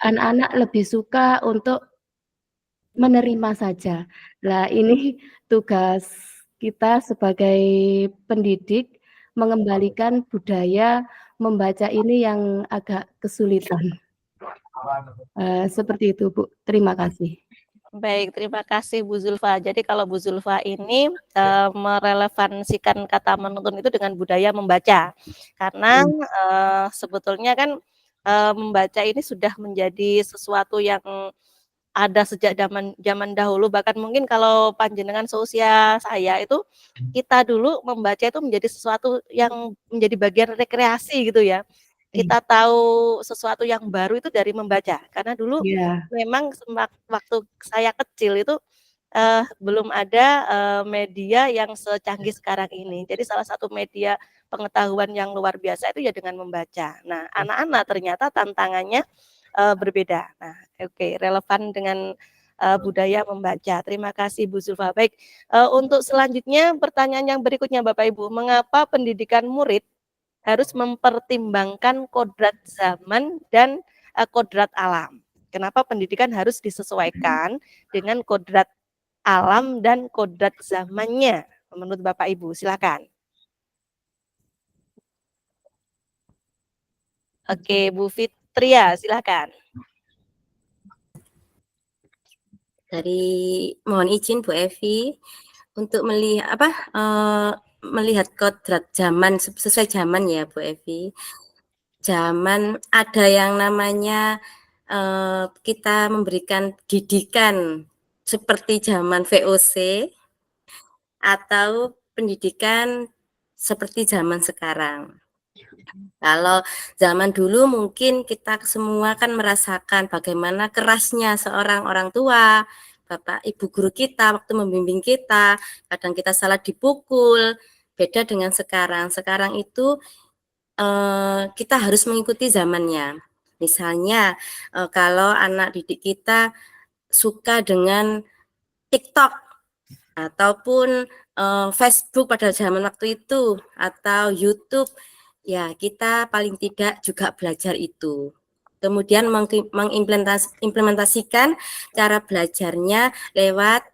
anak-anak lebih suka untuk menerima saja. Nah, ini tugas kita sebagai pendidik mengembalikan budaya membaca ini yang agak kesulitan. Seperti itu Bu, terima kasih. Baik, terima kasih Bu Zulfa. Jadi kalau Bu Zulfa ini merelevansikan kata menuntun itu dengan budaya membaca. Karena sebetulnya kan membaca ini sudah menjadi sesuatu yang ada sejak zaman dahulu, bahkan mungkin kalau panjenengan seusia saya itu kita dulu membaca itu menjadi sesuatu yang menjadi bagian rekreasi gitu ya. Kita tahu sesuatu yang baru itu dari membaca. Karena dulu memang waktu saya kecil itu belum ada media yang secanggih sekarang ini. Jadi salah satu media pengetahuan yang luar biasa itu ya dengan membaca. Nah, anak-anak ternyata tantangannya berbeda. Nah, oke, relevan dengan budaya membaca. Terima kasih Bu Zulfa. Baik, untuk selanjutnya pertanyaan yang berikutnya Bapak Ibu, mengapa pendidikan murid harus mempertimbangkan kodrat zaman dan kodrat alam? Kenapa pendidikan harus disesuaikan dengan kodrat alam dan kodrat zamannya? Menurut Bapak Ibu, silakan. Oke, Bu Fitria, silakan. Mohon izin Bu Evi untuk melihat kodrat zaman sesuai zaman ya Bu Evi. Zaman ada yang namanya kita memberikan didikan seperti zaman VOC atau pendidikan seperti zaman sekarang. Kalau zaman dulu mungkin kita semua kan merasakan bagaimana kerasnya seorang orang tua, bapak ibu guru kita waktu membimbing kita, kadang kita salah dipukul, beda dengan sekarang. Sekarang itu kita harus mengikuti zamannya. Misalnya kalau anak didik kita suka dengan TikTok ataupun Facebook pada zaman waktu itu atau YouTube, ya kita paling tidak juga belajar itu. Kemudian mengimplementasikan cara belajarnya lewat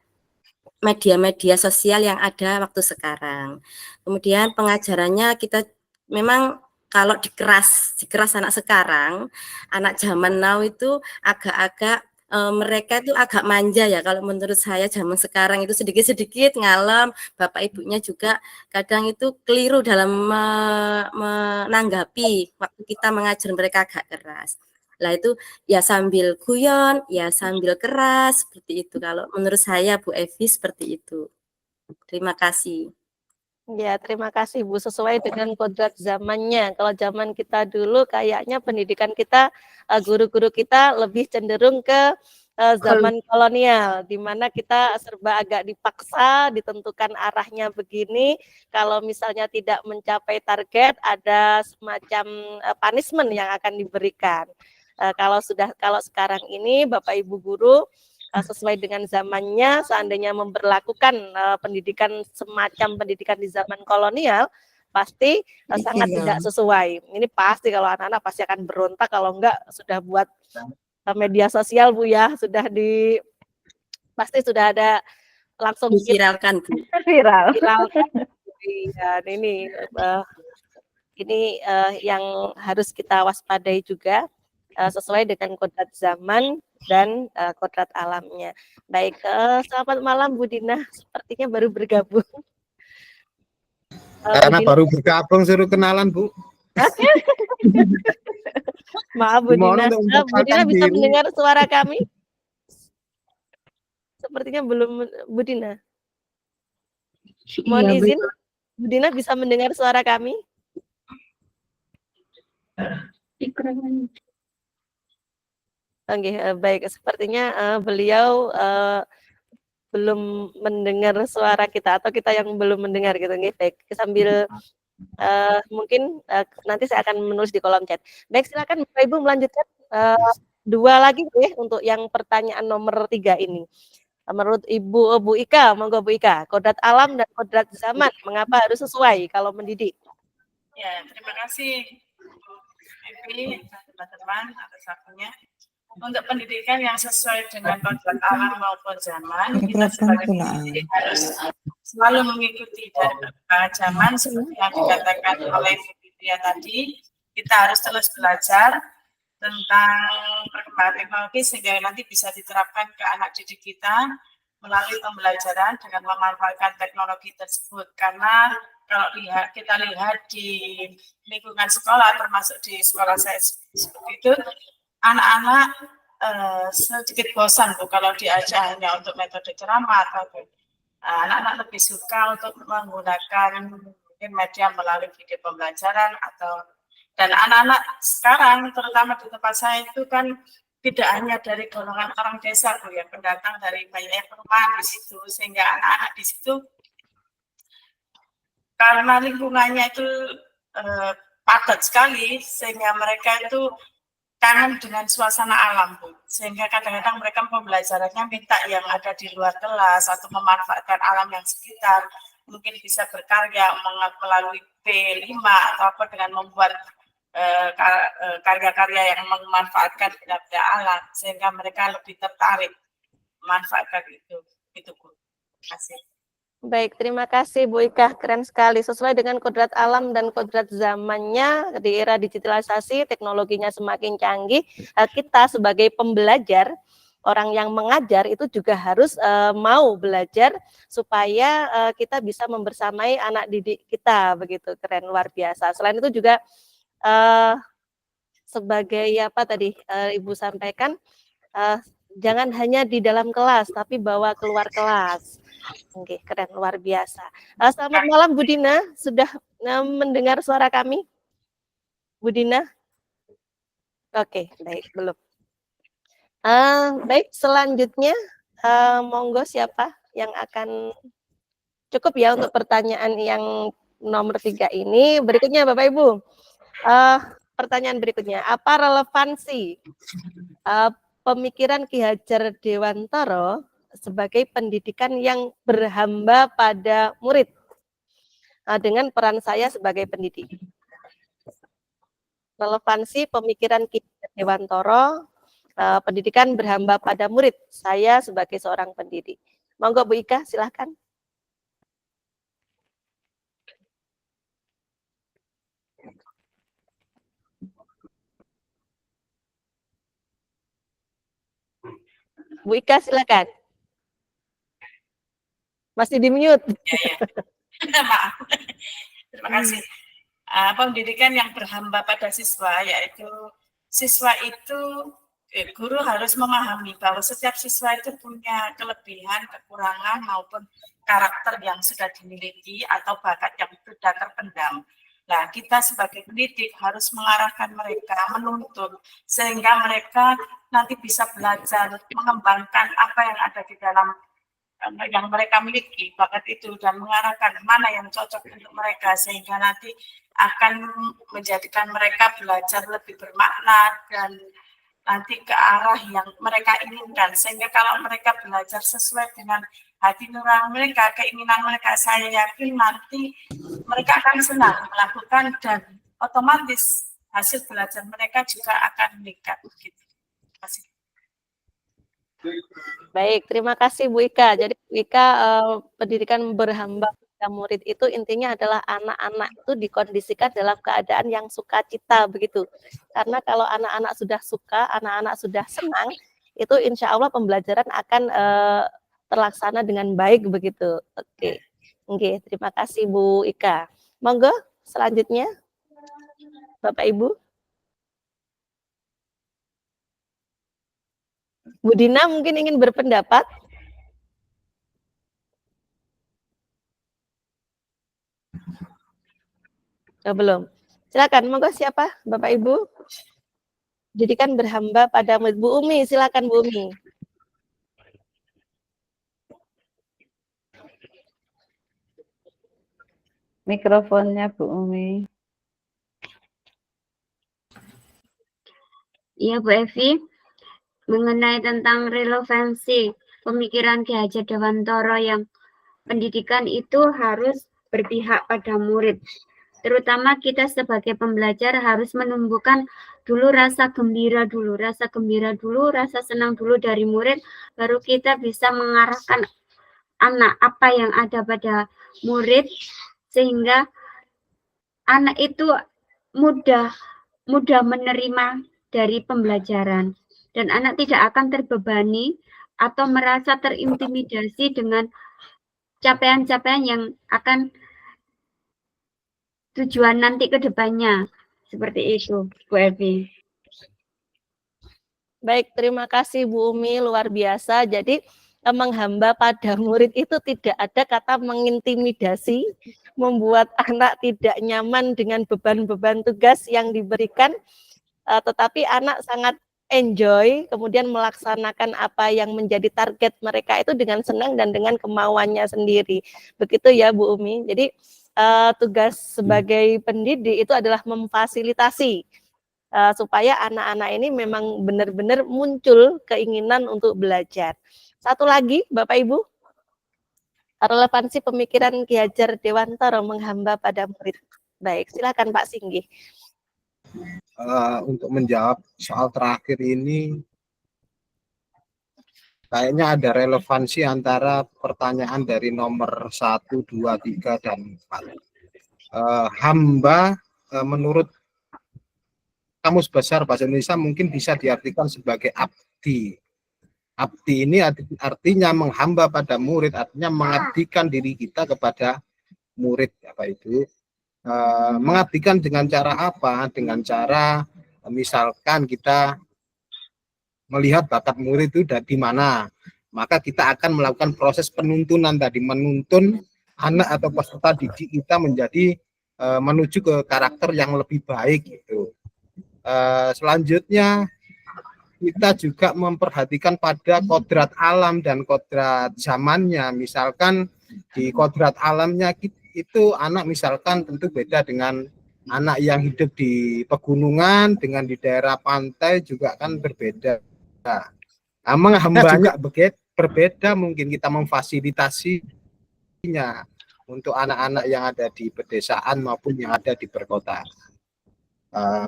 media-media sosial yang ada waktu sekarang. Kemudian pengajarannya kita memang kalau dikeras anak sekarang, anak zaman now itu agak-agak mereka itu agak manja ya. Kalau menurut saya zaman sekarang itu sedikit-sedikit ngalem, bapak ibunya juga kadang itu keliru dalam menanggapi waktu kita mengajar mereka agak keras. Lah itu ya sambil guyon, ya sambil keras seperti itu. Kalau menurut saya Bu Evi seperti itu. Terima kasih. Ya, terima kasih Bu. Sesuai dengan kodrat zamannya. Kalau zaman kita dulu kayaknya pendidikan kita, guru-guru kita lebih cenderung ke zaman kolonial, di mana kita serba agak dipaksa, ditentukan arahnya begini. Kalau misalnya tidak mencapai target, ada semacam punishment yang akan diberikan. Kalau sekarang ini Bapak Ibu guru sesuai dengan zamannya, seandainya memberlakukan pendidikan semacam pendidikan di zaman kolonial, pasti sangat tidak sesuai. Ini pasti kalau anak-anak pasti akan berontak kalau enggak sudah buat media sosial Bu ya, pasti sudah ada langsung viralkan Bu. Viralkan. Dan ini yang harus kita waspadai juga sesuai dengan kodrat zaman dan kodrat alamnya. Baik, selamat malam Bu Dina, sepertinya baru bergabung. Karena baru bergabung suruh kenalan Bu. Maaf Bu Dina, Bu Dina bisa mendengar suara kami? Sepertinya belum Bu Dina. Mohon izin, Bu Dina bisa mendengar suara kami? Oke, baik. Sepertinya beliau belum mendengar suara kita atau kita yang belum mendengar gitu. Baik, sambil mungkin nanti saya akan menulis di kolom chat. Baik, silakan Bapak Ibu melanjutkan dua lagi ya untuk yang pertanyaan nomor 3 ini. Menurut Bu Ika, monggo Bu Ika, kodrat alam dan kodrat zaman, mengapa harus sesuai kalau mendidik? Ya, terima kasih Bu Evi dan teman-teman atas waktunya. Untuk pendidikan yang sesuai dengan kodrat alam maupun zaman, kita sebagai pendidik harus selalu mengikuti dari perkembangan zaman seperti yang dikatakan oleh Bu Fitria tadi. Kita harus terus belajar tentang perkembangan teknologi sehingga nanti bisa diterapkan ke anak didik kita melalui pembelajaran dengan memanfaatkan teknologi tersebut. Karena kalau kita lihat di lingkungan sekolah, termasuk di sekolah saya seperti itu, anak-anak sedikit bosan Bu kalau diajak hanya untuk metode ceramah atau anak-anak lebih suka untuk menggunakan mungkin media melalui video pembelajaran dan anak-anak sekarang terutama di tempat saya itu kan tidak hanya dari golongan orang desa Bu ya, pendatang dari banyak perumahan di situ, sehingga anak-anak di situ karena lingkungannya itu padat sekali sehingga mereka itu kangen dengan suasana alam Bu. Sehingga kadang-kadang mereka pembelajarannya minta yang ada di luar kelas atau memanfaatkan alam yang sekitar, mungkin bisa berkarya melalui P5 atau apa dengan membuat karya-karya yang memanfaatkan benda-benda alam sehingga mereka lebih tertarik memanfaatkan itu Bu. Terima kasih. Baik, terima kasih Bu Ika, keren sekali. Sesuai dengan kodrat alam dan kodrat zamannya, di era digitalisasi, teknologinya semakin canggih, kita sebagai pembelajar, orang yang mengajar itu juga harus mau belajar supaya kita bisa membersamai anak didik kita, begitu, keren, luar biasa. Selain itu juga sebagai apa tadi Ibu sampaikan, jangan hanya di dalam kelas, tapi bawa keluar kelas. Oke, keren, luar biasa. Selamat malam Bu Dina, sudah mendengar suara kami? Bu Dina? Oke, baik, belum. Baik, selanjutnya monggo siapa yang akan cukup ya untuk pertanyaan yang nomor 3 ini. Berikutnya Bapak Ibu, pertanyaan berikutnya, apa relevansi pemikiran Ki Hajar Dewantara sebagai pendidikan yang berhamba pada murid dengan peran saya sebagai pendidik? Relevansi pemikiran Ki Hajar Dewantara pendidikan berhamba pada murid, saya sebagai seorang pendidik. Monggo Bu Ika, silahkan. Bu Ika, silakan. Masih di mute. Ya. Maaf. Terima kasih. Pendidikan yang berhamba pada siswa, yaitu siswa itu, guru harus memahami bahwa setiap siswa itu punya kelebihan, kekurangan, maupun karakter yang sudah dimiliki atau bakat yang sudah terpendam. Nah, kita sebagai pendidik harus mengarahkan mereka, menuntun, sehingga mereka nanti bisa belajar, mengembangkan apa yang ada di dalam yang mereka miliki, bakat itu, dan mengarahkan mana yang cocok untuk mereka, sehingga nanti akan menjadikan mereka belajar lebih bermakna dan nanti ke arah yang mereka inginkan, sehingga kalau mereka belajar sesuai dengan hati nurani mereka, keinginan mereka, saya yakin nanti mereka akan senang melakukan dan otomatis hasil belajar mereka juga akan meningkat. Gitu. Terima kasih. Baik, terima kasih Bu Ika. Jadi Bu Ika, pendidikan berhamba pada murid itu intinya adalah anak-anak itu dikondisikan dalam keadaan yang sukacita, begitu. Karena kalau anak-anak sudah suka, anak-anak sudah senang, itu insya Allah pembelajaran akan terlaksana dengan baik, begitu. Oke, oke, terima kasih Bu Ika. Monggo selanjutnya, Bapak Ibu. Bu Dina mungkin ingin berpendapat. Oh, belum. Silakan, monggo siapa, Bapak Ibu? Pendidikan berhamba pada murid. Bu Umi, silakan Bu Umi. Mikrofonnya Bu Umi. Iya Bu Evi, mengenai tentang relevansi pemikiran Ki Hajar Dewantara yang pendidikan itu harus berpihak pada murid. Terutama kita sebagai pembelajar harus menumbuhkan dulu rasa gembira dulu, rasa senang dulu dari murid, baru kita bisa mengarahkan anak apa yang ada pada murid, sehingga anak itu mudah menerima dari pembelajaran, dan anak tidak akan terbebani atau merasa terintimidasi dengan capaian-capaian yang akan tujuan nanti ke depannya. Seperti itu, Bu Evi. Baik, terima kasih Bu Umi, luar biasa. Jadi menghamba pada murid itu tidak ada kata mengintimidasi, membuat anak tidak nyaman dengan beban-beban tugas yang diberikan, tetapi anak sangat enjoy, kemudian melaksanakan apa yang menjadi target mereka itu dengan senang dan dengan kemauannya sendiri. Begitu ya Bu Umi. Jadi tugas sebagai pendidik itu adalah memfasilitasi supaya anak-anak ini memang benar-benar muncul keinginan untuk belajar. Satu lagi, Bapak Ibu, relevansi pemikiran Ki Hajar Dewantara menghamba pada murid. Baik, silakan Pak Singgih. Untuk menjawab soal terakhir ini, kayaknya ada relevansi antara pertanyaan dari nomor 1, 2, 3, dan 4. Hamba menurut Kamus Besar Bahasa Indonesia mungkin bisa diartikan sebagai abdi. Abdi ini artinya menghamba pada murid, artinya mengabdikan diri kita kepada murid, Bapak Ibu. Mengabdikan dengan cara apa? Dengan cara misalkan kita melihat bakat murid itu di mana, maka kita akan melakukan proses penuntunan tadi, menuntun anak atau peserta didik kita menjadi menuju ke karakter yang lebih baik gitu. Selanjutnya kita juga memperhatikan pada kodrat alam dan kodrat zamannya. Misalkan di kodrat alamnya itu anak misalkan tentu beda dengan anak yang hidup di pegunungan, dengan di daerah pantai juga kan berbeda. Nah, hambanya berbeda, mungkin kita memfasilitasinya untuk anak-anak yang ada di pedesaan maupun yang ada di perkotaan.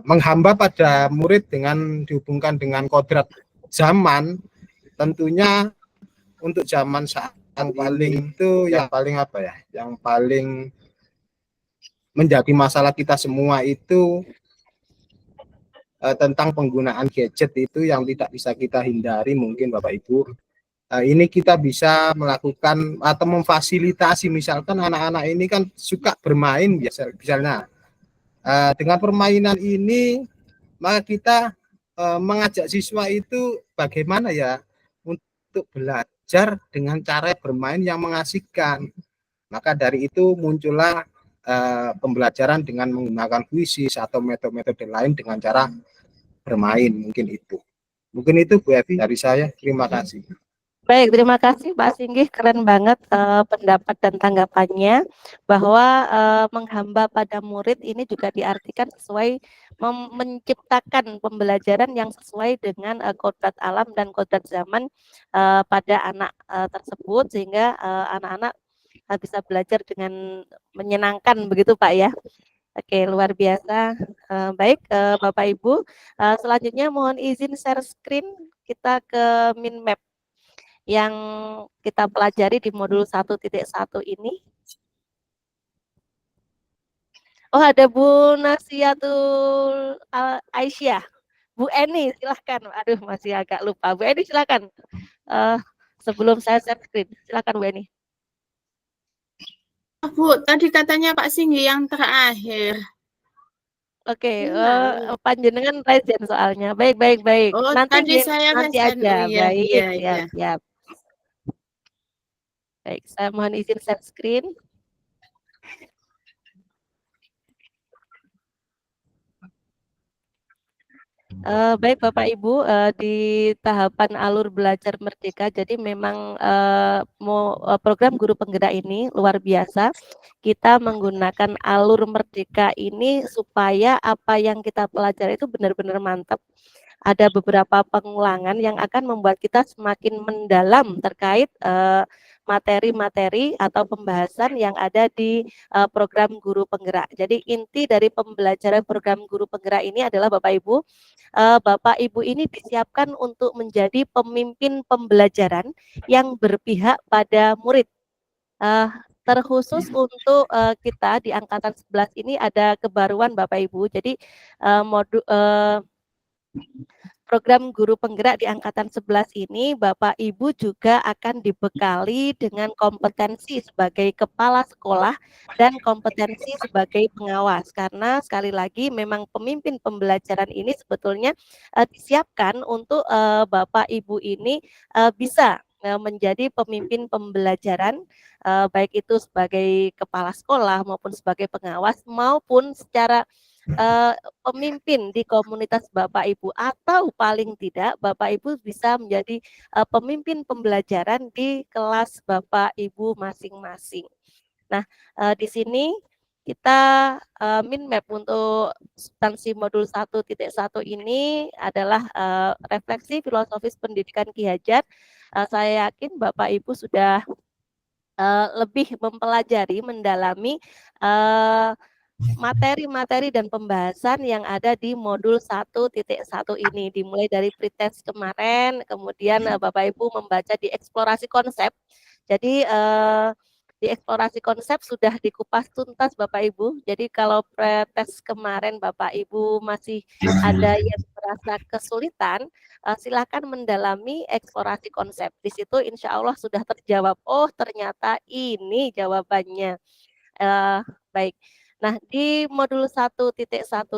Menghamba pada murid dengan dihubungkan dengan kodrat zaman, tentunya untuk zaman saat yang paling itu yang paling apa ya, yang paling menjadi masalah kita semua itu tentang penggunaan gadget itu yang tidak bisa kita hindari mungkin Bapak Ibu. Ini kita bisa melakukan atau memfasilitasi, misalkan anak-anak ini kan suka bermain misalnya. Dengan permainan ini maka kita mengajak siswa itu bagaimana ya untuk belajar dengan cara bermain yang mengasihkan. Maka dari itu muncullah pembelajaran dengan menggunakan kuisis atau metode-metode lain dengan cara bermain, mungkin itu. Mungkin itu Bu Evi dari saya. Terima kasih. Baik, terima kasih Pak Singgih, keren banget pendapat dan tanggapannya bahwa menghamba pada murid ini juga diartikan sesuai menciptakan pembelajaran yang sesuai dengan kodrat alam dan kodrat zaman pada anak tersebut, sehingga anak-anak bisa belajar dengan menyenangkan, begitu Pak ya. Oke, luar biasa. Baik, Bapak Ibu, selanjutnya mohon izin share screen kita ke min map yang kita pelajari di modul 1.1 ini. Oh, ada Bu Nasiatul Aisyah. Bu Eni, silahkan. Aduh, masih agak lupa. Bu Eni, silahkan. Sebelum saya share screen, silahkan Bu Eni. Bu, tadi katanya Pak Singgi yang terakhir. Oke, panjenengan present soalnya. Baik. Oh, Nanti tadi saya nanti present. aja. Oh, iya, Baik, iya. siap. Baik, saya mohon izin share screen. Baik Bapak Ibu, di tahapan alur belajar merdeka, jadi memang program guru penggerak ini luar biasa. Kita menggunakan alur merdeka ini supaya apa yang kita pelajari itu benar-benar mantap. Ada beberapa pengulangan yang akan membuat kita semakin mendalam terkait materi-materi atau pembahasan yang ada di program guru penggerak. Jadi inti dari pembelajaran program guru penggerak ini adalah Bapak Ibu, Bapak Ibu ini disiapkan untuk menjadi pemimpin pembelajaran yang berpihak pada murid. Terkhusus untuk kita di angkatan 11 ini ada kebaruan Bapak Ibu. Jadi program guru penggerak di angkatan 11 ini Bapak Ibu juga akan dibekali dengan kompetensi sebagai kepala sekolah dan kompetensi sebagai pengawas, karena sekali lagi memang pemimpin pembelajaran ini sebetulnya disiapkan untuk Bapak Ibu ini bisa menjadi pemimpin pembelajaran, baik itu sebagai kepala sekolah maupun sebagai pengawas maupun secara pemimpin di komunitas Bapak Ibu, atau paling tidak Bapak Ibu bisa menjadi pemimpin pembelajaran di kelas Bapak Ibu masing-masing. Nah, di sini kita min map untuk substansi modul 1.1 ini adalah refleksi filosofis pendidikan Ki Hajar. Saya yakin Bapak Ibu sudah lebih mempelajari, mendalami materi-materi dan pembahasan yang ada di modul 1.1 ini, dimulai dari pretest kemarin, kemudian Bapak Ibu membaca di eksplorasi konsep. Jadi di eksplorasi konsep sudah dikupas tuntas Bapak Ibu. Jadi kalau pretest kemarin Bapak Ibu masih ada yang merasa kesulitan, silakan mendalami eksplorasi konsep. Di situ insya Allah sudah terjawab. Oh ternyata ini jawabannya. Baik. Nah, di modul 1.1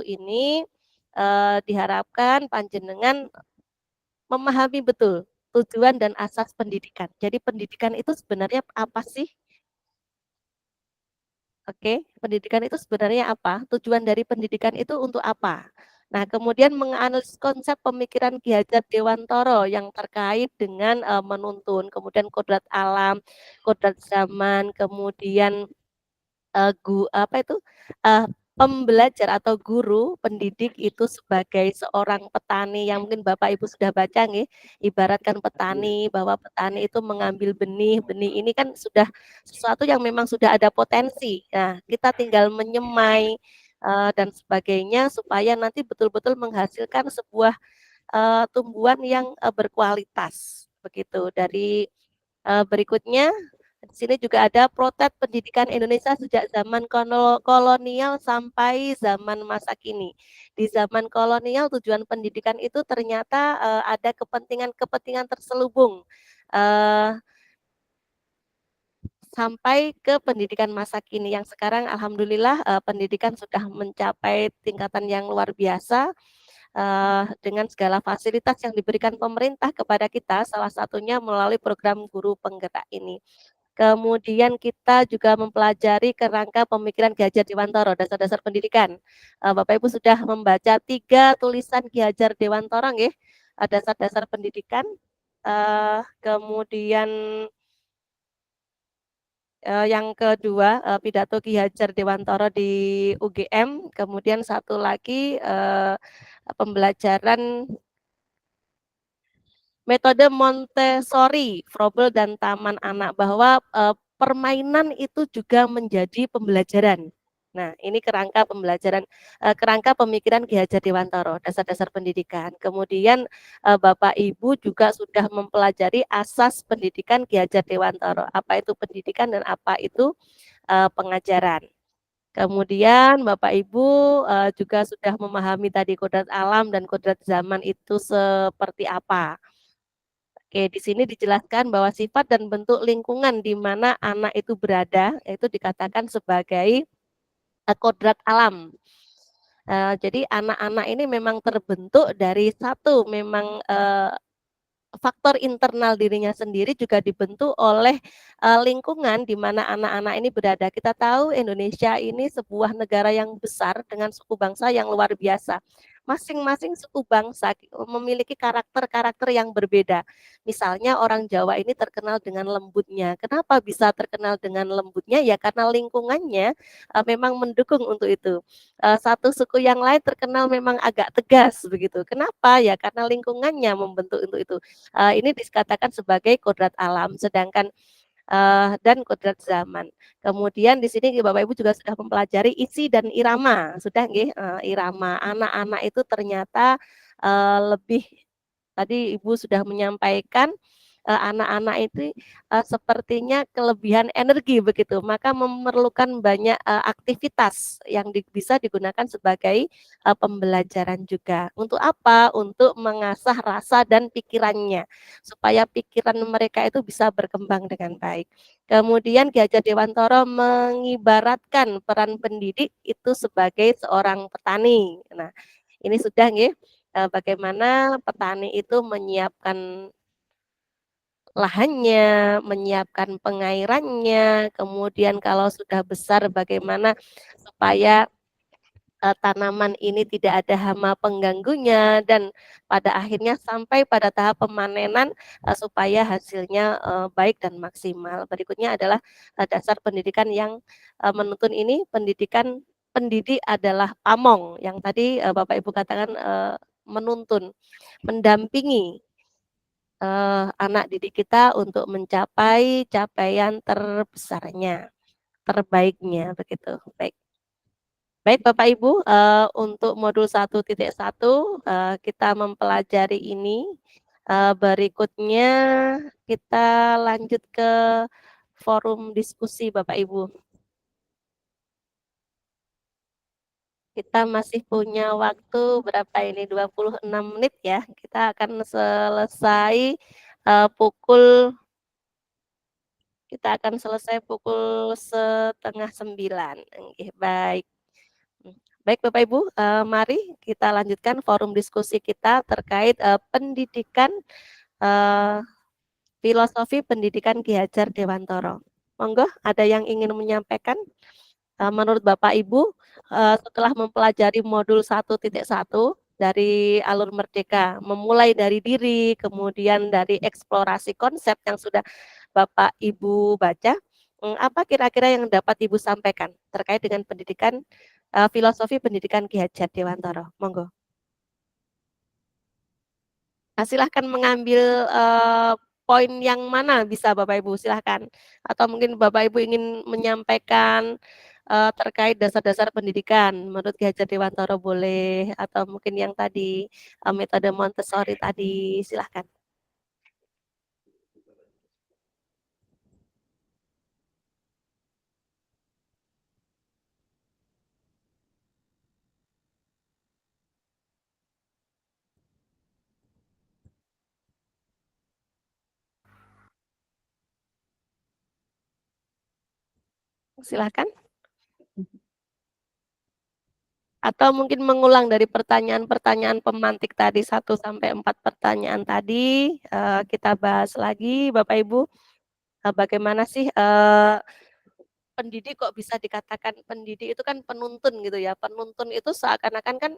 ini diharapkan panjenengan memahami betul tujuan dan asas pendidikan. Jadi pendidikan itu sebenarnya apa sih? Oke, pendidikan itu sebenarnya apa? Tujuan dari pendidikan itu untuk apa? Nah, kemudian menganalisis konsep pemikiran Ki Hajar Dewantara yang terkait dengan menuntun, kemudian kodrat alam, kodrat zaman, kemudian pembelajar atau guru pendidik itu sebagai seorang petani yang mungkin Bapak Ibu sudah baca nih, ibaratkan petani bahwa petani itu mengambil benih, benih ini kan sudah sesuatu yang memang sudah ada potensi. Nah, kita tinggal menyemai dan sebagainya supaya nanti betul-betul menghasilkan sebuah tumbuhan yang berkualitas. Begitu. Dari berikutnya di sini juga ada protap pendidikan Indonesia sejak zaman kolonial sampai zaman masa kini. Di zaman kolonial tujuan pendidikan itu ternyata ada kepentingan-kepentingan terselubung sampai ke pendidikan masa kini yang sekarang alhamdulillah pendidikan sudah mencapai tingkatan yang luar biasa dengan segala fasilitas yang diberikan pemerintah kepada kita, salah satunya melalui program guru penggerak ini. Kemudian kita juga mempelajari kerangka pemikiran Ki Hajar Dewantara, dasar-dasar pendidikan. Bapak Ibu sudah membaca 3 tulisan Ki Hajar Dewantara nggih, dasar-dasar pendidikan. Kemudian yang kedua pidato Ki Hajar Dewantara di UGM, kemudian satu lagi pembelajaran metode Montessori, Froebel dan Taman Anak bahwa permainan itu juga menjadi pembelajaran. Nah, ini kerangka pembelajaran, kerangka pemikiran Ki Hajar Dewantara, dasar-dasar pendidikan. Kemudian Bapak Ibu juga sudah mempelajari asas pendidikan Ki Hajar Dewantara, apa itu pendidikan dan apa itu pengajaran. Kemudian Bapak Ibu juga sudah memahami tadi kodrat alam dan kodrat zaman itu seperti apa. Oke, di sini dijelaskan bahwa sifat dan bentuk lingkungan di mana anak itu berada itu dikatakan sebagai kodrat alam. Jadi anak-anak ini memang terbentuk dari satu memang faktor internal dirinya sendiri juga dibentuk oleh lingkungan di mana anak-anak ini berada. Kita tahu Indonesia ini sebuah negara yang besar dengan suku bangsa yang luar biasa. Masing-masing suku bangsa memiliki karakter-karakter yang berbeda. Misalnya orang Jawa ini terkenal dengan lembutnya. Kenapa bisa terkenal dengan lembutnya? Ya karena lingkungannya memang mendukung untuk itu. Satu suku yang lain terkenal memang agak tegas begitu. Kenapa? Ya karena lingkungannya membentuk untuk itu. Ini dikatakan sebagai kodrat alam, sedangkan dan kodrat zaman. Kemudian di sini Bapak Ibu juga sudah mempelajari isi dan irama, sudah nggih? Irama anak-anak itu ternyata lebih tadi Ibu sudah menyampaikan anak-anak itu sepertinya kelebihan energi begitu, maka memerlukan banyak aktivitas yang bisa digunakan sebagai pembelajaran juga. Untuk apa? Untuk mengasah rasa dan pikirannya, supaya pikiran mereka itu bisa berkembang dengan baik. Kemudian Ki Hajar Dewantara mengibaratkan peran pendidik itu sebagai seorang petani. Nah, ini sudah nggih, bagaimana petani itu menyiapkan lahannya, menyiapkan pengairannya, kemudian kalau sudah besar bagaimana supaya tanaman ini tidak ada hama pengganggunya dan pada akhirnya sampai pada tahap pemanenan supaya hasilnya baik dan maksimal. Berikutnya adalah dasar pendidikan yang menuntun ini pendidikan pendidik adalah pamong yang tadi Bapak Ibu katakan menuntun, mendampingi anak didik kita untuk mencapai capaian terbesarnya, terbaiknya begitu. Baik. Baik Bapak Ibu, untuk modul 1.1 kita mempelajari ini. Berikutnya kita lanjut ke forum diskusi Bapak Ibu. Kita masih punya waktu berapa ini? 26 menit ya. Kita akan selesai pukul 8:30. Oke, baik. Baik Bapak Ibu, mari kita lanjutkan forum diskusi kita terkait pendidikan filosofi pendidikan Ki Hajar Dewantara. Monggo, ada yang ingin menyampaikan? Menurut Bapak Ibu, setelah mempelajari modul 1.1 dari Alur Merdeka, memulai dari diri, kemudian dari eksplorasi konsep yang sudah Bapak Ibu baca, apa kira-kira yang dapat Ibu sampaikan terkait dengan pendidikan filosofi pendidikan Ki Hajar Dewantara? Monggo. Silahkan mengambil poin yang mana bisa Bapak Ibu, silahkan. Atau mungkin Bapak Ibu ingin menyampaikan terkait dasar-dasar pendidikan menurut Ki Hajar Dewantara boleh, atau mungkin yang tadi metode Montessori tadi, silahkan. Silahkan. Atau mungkin mengulang dari pertanyaan-pertanyaan pemantik tadi 1 sampai 4 pertanyaan tadi, kita bahas lagi Bapak Ibu, bagaimana sih pendidik kok bisa dikatakan pendidik itu kan penuntun gitu ya, penuntun itu seakan-akan kan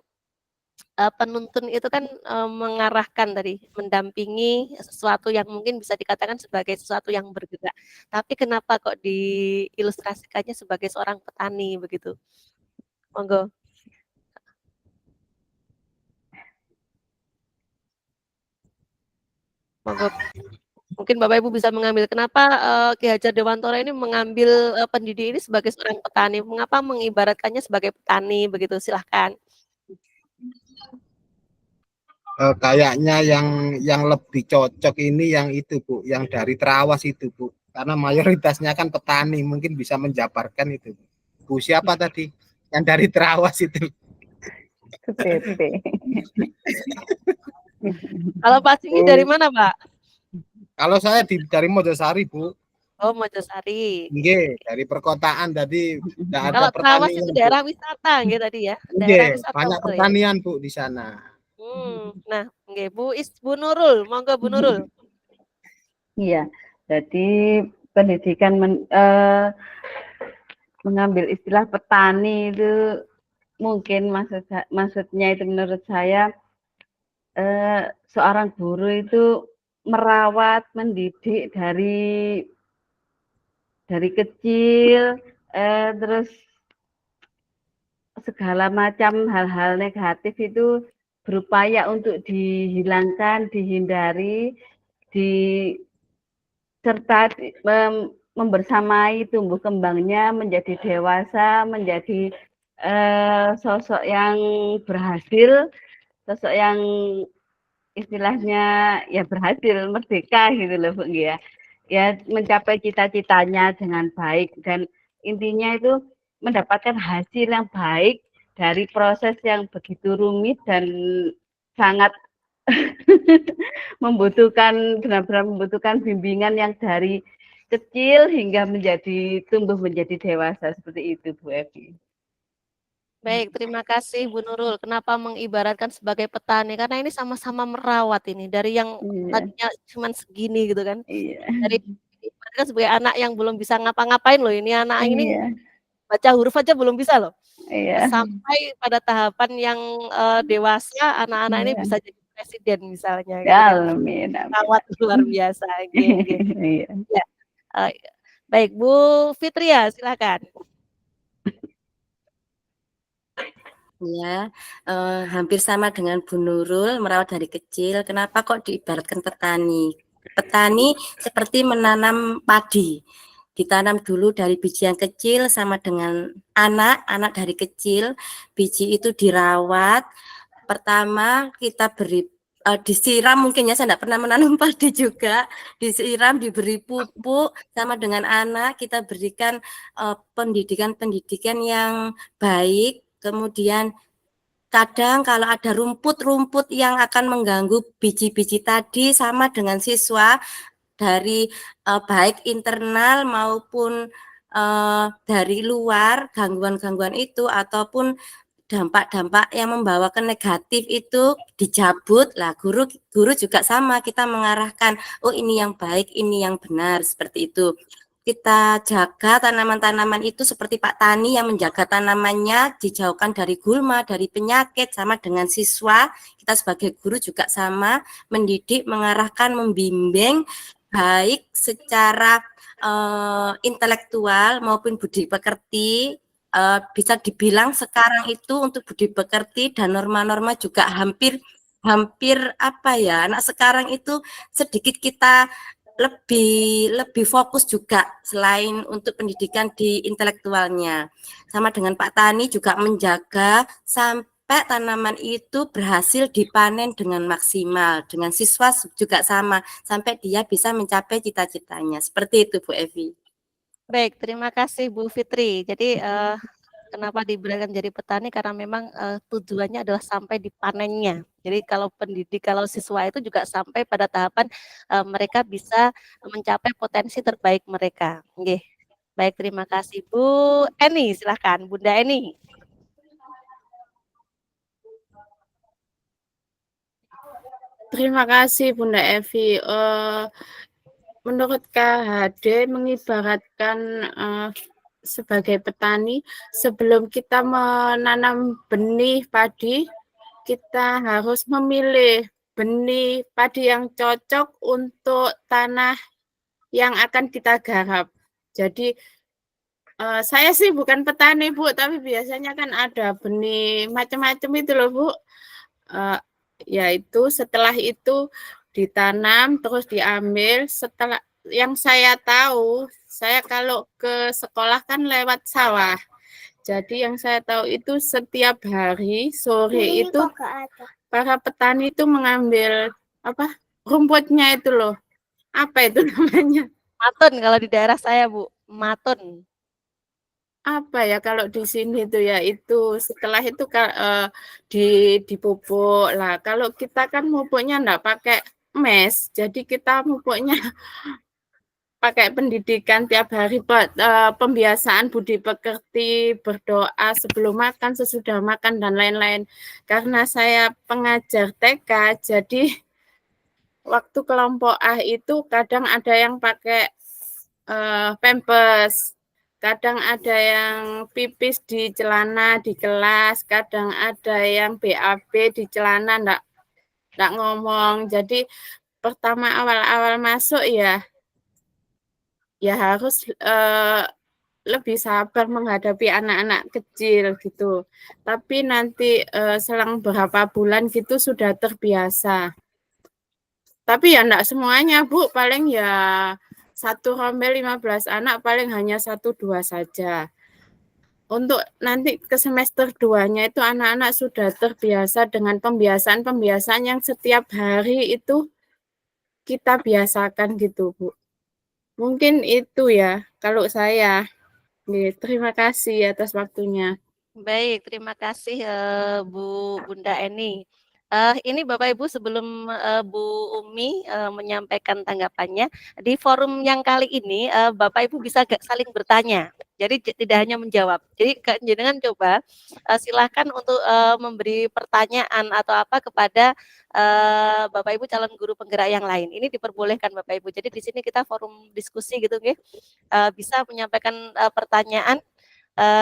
penuntun itu kan mengarahkan tadi, mendampingi sesuatu yang mungkin bisa dikatakan sebagai sesuatu yang bergerak. Tapi kenapa kok diilustrasikannya sebagai seorang petani begitu? Monggo. Monggo. Mungkin Bapak Ibu bisa mengambil kenapa Ki Hajar Dewantara ini mengambil pendidik ini sebagai seorang petani, mengapa mengibaratkannya sebagai petani begitu, silahkan. Kayaknya yang lebih cocok ini yang itu Bu, yang dari Terawas itu Bu, karena mayoritasnya kan petani, mungkin bisa menjabarkan itu. Bu siapa tadi? Yang dari Terawas itu. Kalau Pak Singi dari mana Pak? Kalau saya dari Mojosari Bu. Oh Mojosari. Nggih, dari perkotaan tadi tidak ada Kalau Terawas pertanian. itu daerah wisata gitu tadi ya. Daerah wisata banyak betul, pertanian ya? Bu di sana. Nah, nggih Bu Nurul, monggo Bu Nurul. Iya, jadi pendidikan mengambil istilah petani itu mungkin maksudnya itu menurut saya seorang guru itu merawat, mendidik dari kecil, terus segala macam hal-hal negatif itu berupaya untuk dihilangkan, dihindari, serta membersamai tumbuh kembangnya menjadi dewasa, menjadi sosok yang berhasil, sosok yang istilahnya ya berhasil, merdeka gitu loh Bu ya. Ya mencapai cita-citanya dengan baik dan intinya itu mendapatkan hasil yang baik dari proses yang begitu rumit dan sangat benar-benar membutuhkan bimbingan yang dari kecil hingga tumbuh menjadi dewasa seperti itu Bu Evi. Baik, terima kasih Bu Nurul. Kenapa mengibaratkan sebagai petani? Karena ini sama-sama merawat ini dari yang tadinya cuma segini gitu kan. Dari kan sebagai anak yang belum bisa ngapa-ngapain loh ini anak ini baca huruf aja belum bisa loh. Sampai pada tahapan yang dewasa anak-anak ini bisa jadi presiden misalnya gitu kan. Merawat luar biasa gitu. Ya. Baik Bu Fitria silakan. Ya, hampir sama dengan Bu Nurul, merawat dari kecil. Kenapa kok diibaratkan petani? Petani seperti menanam padi. ditanam dulu dari biji yang kecil sama dengan anak dari kecil. Biji itu dirawat. Pertama kita beri disiram, mungkin ya, saya tidak pernah menanam padi juga, disiram, diberi pupuk, sama dengan anak kita berikan pendidikan yang baik. Kemudian kadang kalau ada rumput-rumput yang akan mengganggu biji-biji tadi, sama dengan siswa dari baik internal maupun dari luar, gangguan-gangguan itu ataupun dampak-dampak yang membawa ke negatif itu dicabut. Lah guru juga sama, kita mengarahkan, oh ini yang baik, ini yang benar, seperti itu. Kita jaga tanaman-tanaman itu seperti Pak Tani yang menjaga tanamannya, dijauhkan dari gulma, dari penyakit. Sama dengan siswa, kita sebagai guru juga sama, mendidik, mengarahkan, membimbing, baik secara intelektual maupun budi pekerti. Bisa dibilang sekarang itu untuk budi pekerti dan norma-norma juga hampir apa ya, anak sekarang itu sedikit kita lebih fokus juga selain untuk pendidikan di intelektualnya. Sama dengan Pak Tani juga menjaga sampai tanaman itu berhasil dipanen dengan maksimal. Dengan siswa juga sama, sampai dia bisa mencapai cita-citanya. Seperti itu Bu Evi. Baik, terima kasih Bu Fitri. Jadi kenapa diberikan jadi petani, karena memang tujuannya adalah sampai di panennya. Jadi kalau siswa itu juga sampai pada tahapan mereka bisa mencapai potensi terbaik mereka. Nggih. Baik, terima kasih Bu Eni, silahkan Bunda Eni. Terima kasih Bunda Evi. Menurut KHD mengibaratkan sebagai petani, sebelum kita menanam benih padi, kita harus memilih benih padi yang cocok untuk tanah yang akan kita garap. Jadi saya sih bukan petani Bu, tapi biasanya kan ada benih macam-macam itu loh Bu. Yaitu setelah itu ditanam terus diambil. Setelah yang saya tahu, saya kalau ke sekolah kan lewat sawah. Jadi yang saya tahu itu setiap hari sore itu para petani itu mengambil apa rumputnya itu loh. Apa itu namanya? Matun kalau di daerah saya Bu, matun. Apa ya kalau di sini itu ya, itu setelah itu dipupuk lah. Kalau kita kan pupuknya enggak pakai mes, jadi kita pupuknya pakai pendidikan tiap hari, pembiasaan budi pekerti, berdoa sebelum makan, sesudah makan, dan lain-lain. Karena saya pengajar TK, jadi waktu kelompok A itu kadang ada yang pakai pampers, kadang ada yang pipis di celana di kelas, kadang ada yang BAB di celana enggak ngomong. Jadi pertama awal-awal masuk ya harus lebih sabar menghadapi anak-anak kecil gitu. Tapi nanti selang beberapa bulan gitu sudah terbiasa. Tapi ya enggak semuanya Bu, paling ya satu rombel 15 anak paling hanya 1-2 saja. Untuk nanti ke semester 2-nya itu anak-anak sudah terbiasa dengan pembiasaan yang setiap hari itu kita biasakan gitu Bu. Mungkin itu ya kalau saya. Terima kasih atas waktunya. Baik, terima kasih Bunda Eni. Ini Bapak Ibu, sebelum Bu Umi menyampaikan tanggapannya, di forum yang kali ini Bapak Ibu bisa saling bertanya. Jadi tidak hanya menjawab. Jadi jangan coba silakan untuk memberi pertanyaan atau apa kepada Bapak Ibu calon guru penggerak yang lain. Ini diperbolehkan Bapak Ibu. Jadi di sini kita forum diskusi gitu, nggih. Bisa menyampaikan pertanyaan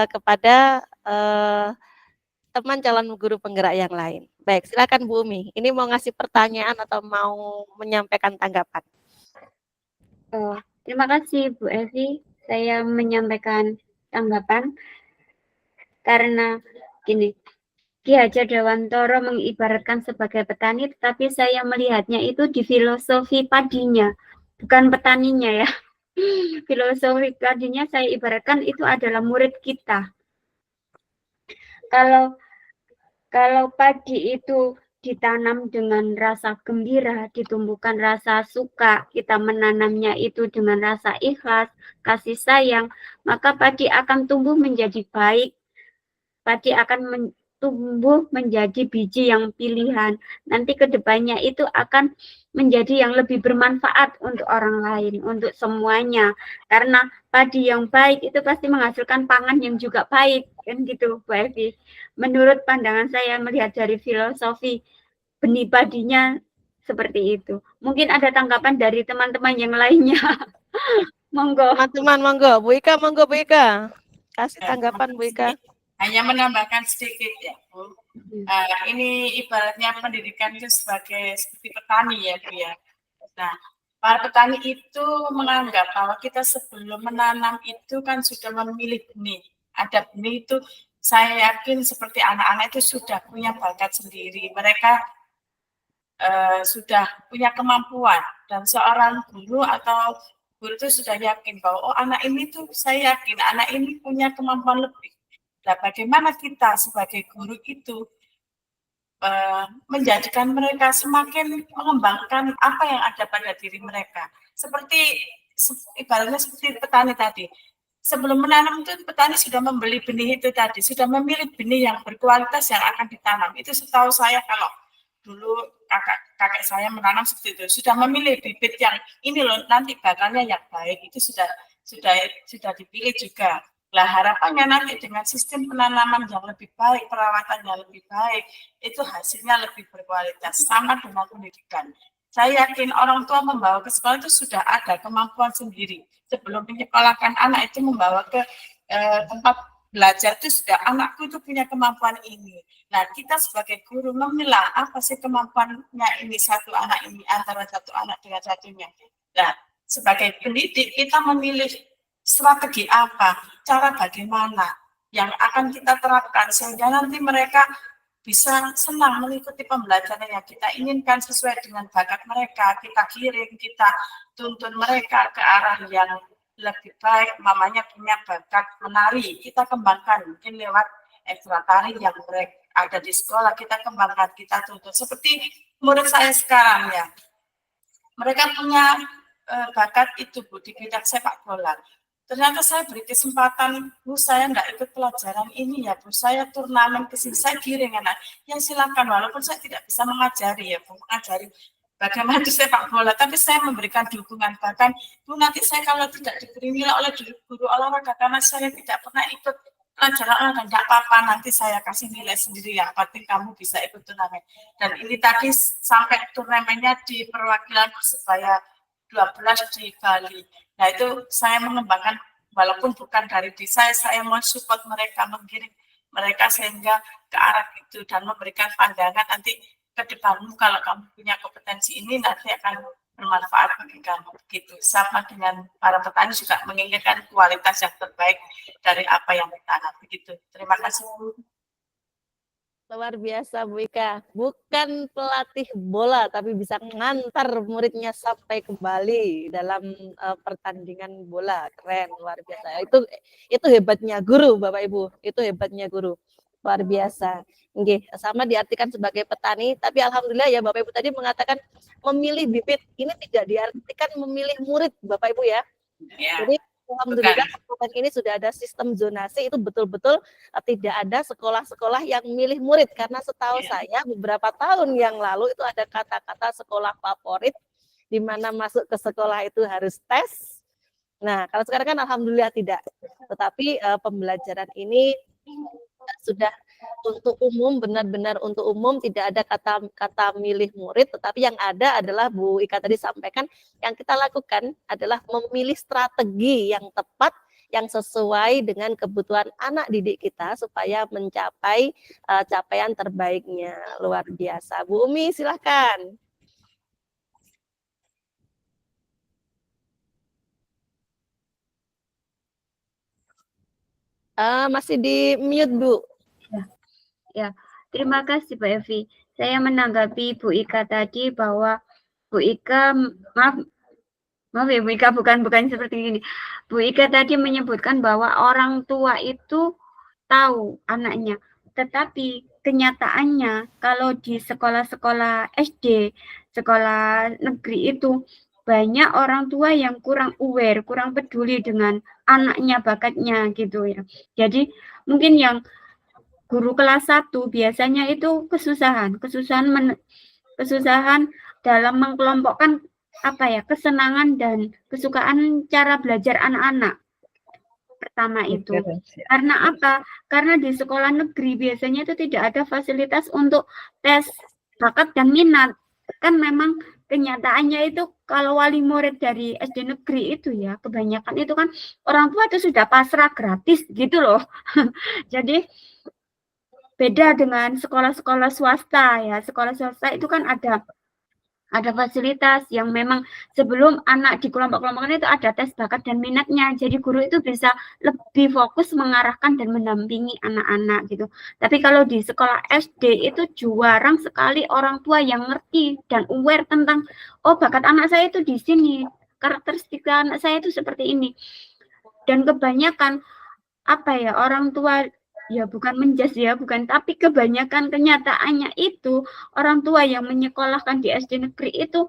kepada teman calon guru penggerak yang lain. Baik, silakan Bu Umi. Ini mau ngasih pertanyaan atau mau menyampaikan tanggapan? Terima kasih Bu Evi. Saya menyampaikan tanggapan karena gini, Ki Hajar Dewantoro mengibaratkan sebagai petani, tetapi saya melihatnya itu di filosofi padinya, bukan petaninya ya. Filosofi padinya saya ibaratkan itu adalah murid kita. Kalau padi itu ditanam dengan rasa gembira, ditumbuhkan rasa suka, kita menanamnya itu dengan rasa ikhlas, kasih sayang, maka padi akan tumbuh menjadi baik. Padi akan tumbuh menjadi biji yang pilihan. Nanti ke depannya itu akan menjadi yang lebih bermanfaat untuk orang lain, untuk semuanya. Karena padi yang baik itu pasti menghasilkan pangan yang juga baik, kan gitu, Bu Evi. Menurut pandangan saya melihat dari filosofi benih padinya seperti itu. Mungkin ada tanggapan dari teman-teman yang lainnya. Monggo. Teman-teman, monggo. Bu Ika, monggo Bu Ika. Kasih tanggapan Bu Ika. Hanya menambahkan sedikit ya, Bu. Ini ibaratnya pendidikan itu seperti petani ya, Bu ya. Nah, para petani itu menganggap bahwa kita sebelum menanam itu kan sudah memilih benih. Ada benih itu saya yakin seperti anak-anak itu sudah punya bakat sendiri. Mereka sudah punya kemampuan dan seorang guru atau guru itu sudah yakin bahwa oh anak ini tuh saya yakin anak ini punya kemampuan lebih. Nah, bagaimana kita sebagai guru itu menjadikan mereka semakin mengembangkan apa yang ada pada diri mereka. Seperti ibaratnya seperti petani tadi. Sebelum menanam itu petani sudah membeli benih itu tadi, sudah memilih benih yang berkualitas yang akan ditanam. Itu setahu saya kalau dulu kakek saya menanam seperti itu, sudah memilih bibit yang ini loh nanti bakalnya yang baik, itu sudah dipilih juga. Lah harapannya nanti dengan sistem penanaman yang lebih baik, perawatan yang lebih baik, itu hasilnya lebih berkualitas, sama dengan pendidikan. Saya yakin orang tua membawa ke sekolah itu sudah ada kemampuan sendiri. Sebelum menyekolahkan anak itu membawa ke tempat belajar itu sudah anakku itu punya kemampuan ini. Nah, kita sebagai guru memilah apa sih kemampuannya ini satu anak ini antara satu anak dengan satunya. Nah, sebagai pendidik kita memilih strategi apa, cara bagaimana yang akan kita terapkan sehingga nanti mereka bisa senang mengikuti pembelajaran yang kita inginkan sesuai dengan bakat mereka, kita kirim, kita tuntun mereka ke arah yang lebih baik, mamanya punya bakat menari, kita kembangkan mungkin lewat ekstra tari yang mereka ada di sekolah, kita kembangkan, kita tuntun. Seperti murid saya sekarang ya, mereka punya bakat itu Bu, di bidang sepak bola. Ternyata saya beri kesempatan, Bu, saya enggak ikut pelajaran ini ya, Bu, saya turnamen ke sini, saya giring anak. Ya silakan, walaupun saya tidak bisa mengajari ya, Bu, mengajari bagaimana di sepak bola, tapi saya memberikan dukungan. Bahkan, Bu, nanti saya kalau tidak diberi nilai oleh guru olahraga, karena saya tidak pernah ikut pelajaran olahraga, enggak apa-apa, nanti saya kasih nilai sendiri, yang penting kamu bisa ikut turnamen. Dan ini tadi sampai turnamennya di perwakilan Persebaya 12 di Bali. Nah itu saya mengembangkan walaupun bukan dari desa, saya mau support mereka, menggiring mereka sehingga ke arah itu dan memberikan pandangan nanti ke depanmu kalau kamu punya kompetensi ini nanti akan bermanfaat bagi kamu. Begitu. Sama dengan para petani juga menginginkan kualitas yang terbaik dari apa yang ditanam. Begitu. Terima kasih Bu. Luar biasa Bu Ika, bukan pelatih bola tapi bisa ngantar muridnya sampai ke Bali dalam pertandingan bola. Keren, luar biasa. Itu hebatnya guru Bapak Ibu, itu hebatnya guru. Luar biasa. Nggih, sama diartikan sebagai petani, tapi alhamdulillah ya Bapak Ibu tadi mengatakan memilih bibit. Ini tidak diartikan memilih murid Bapak Ibu ya. Ya. Jadi alhamdulillah ini sudah ada sistem zonasi, itu betul-betul tidak ada sekolah-sekolah yang milih murid, karena setahu saya beberapa tahun yang lalu itu ada kata-kata sekolah favorit di mana masuk ke sekolah itu harus tes. Nah, kalau sekarang kan alhamdulillah tidak. Tetapi pembelajaran ini sudah untuk umum, benar-benar untuk umum, tidak ada kata milih murid, tetapi yang ada adalah Bu Ika tadi sampaikan, yang kita lakukan adalah memilih strategi yang tepat, yang sesuai dengan kebutuhan anak didik kita supaya mencapai capaian terbaiknya. Luar biasa. Bu Umi, silahkan. Masih di mute, Bu. Ya, terima kasih Mbak Evi. Saya menanggapi Bu Ika tadi bahwa Bu Ika, maaf, Maaf ya Bu Ika, bukan seperti ini. Bu Ika tadi menyebutkan bahwa orang tua itu tahu anaknya, tetapi kenyataannya kalau di sekolah-sekolah SD, sekolah negeri itu banyak orang tua yang kurang aware, kurang peduli dengan anaknya, bakatnya gitu ya. Jadi mungkin yang guru kelas 1 biasanya itu kesusahan dalam mengkelompokkan kesenangan dan kesukaan cara belajar anak-anak. Pertama itu. Karena apa? Karena di sekolah negeri biasanya itu tidak ada fasilitas untuk tes bakat dan minat. Kan memang kenyataannya itu kalau wali murid dari SD negeri itu ya, kebanyakan itu kan orang tua itu sudah pasrah gratis gitu loh. Jadi beda dengan sekolah-sekolah swasta ya. Sekolah swasta itu kan ada fasilitas yang memang sebelum anak di kelompok-kelompoknya itu ada tes bakat dan minatnya. Jadi guru itu bisa lebih fokus mengarahkan dan mendampingi anak-anak gitu. Tapi kalau di sekolah SD itu jarang sekali orang tua yang ngerti dan aware tentang bakat anak saya itu di sini, karakteristik anak saya itu seperti ini. Dan kebanyakan orang tua ya bukan menjas ya, tapi kebanyakan kenyataannya itu orang tua yang menyekolahkan di SD negeri itu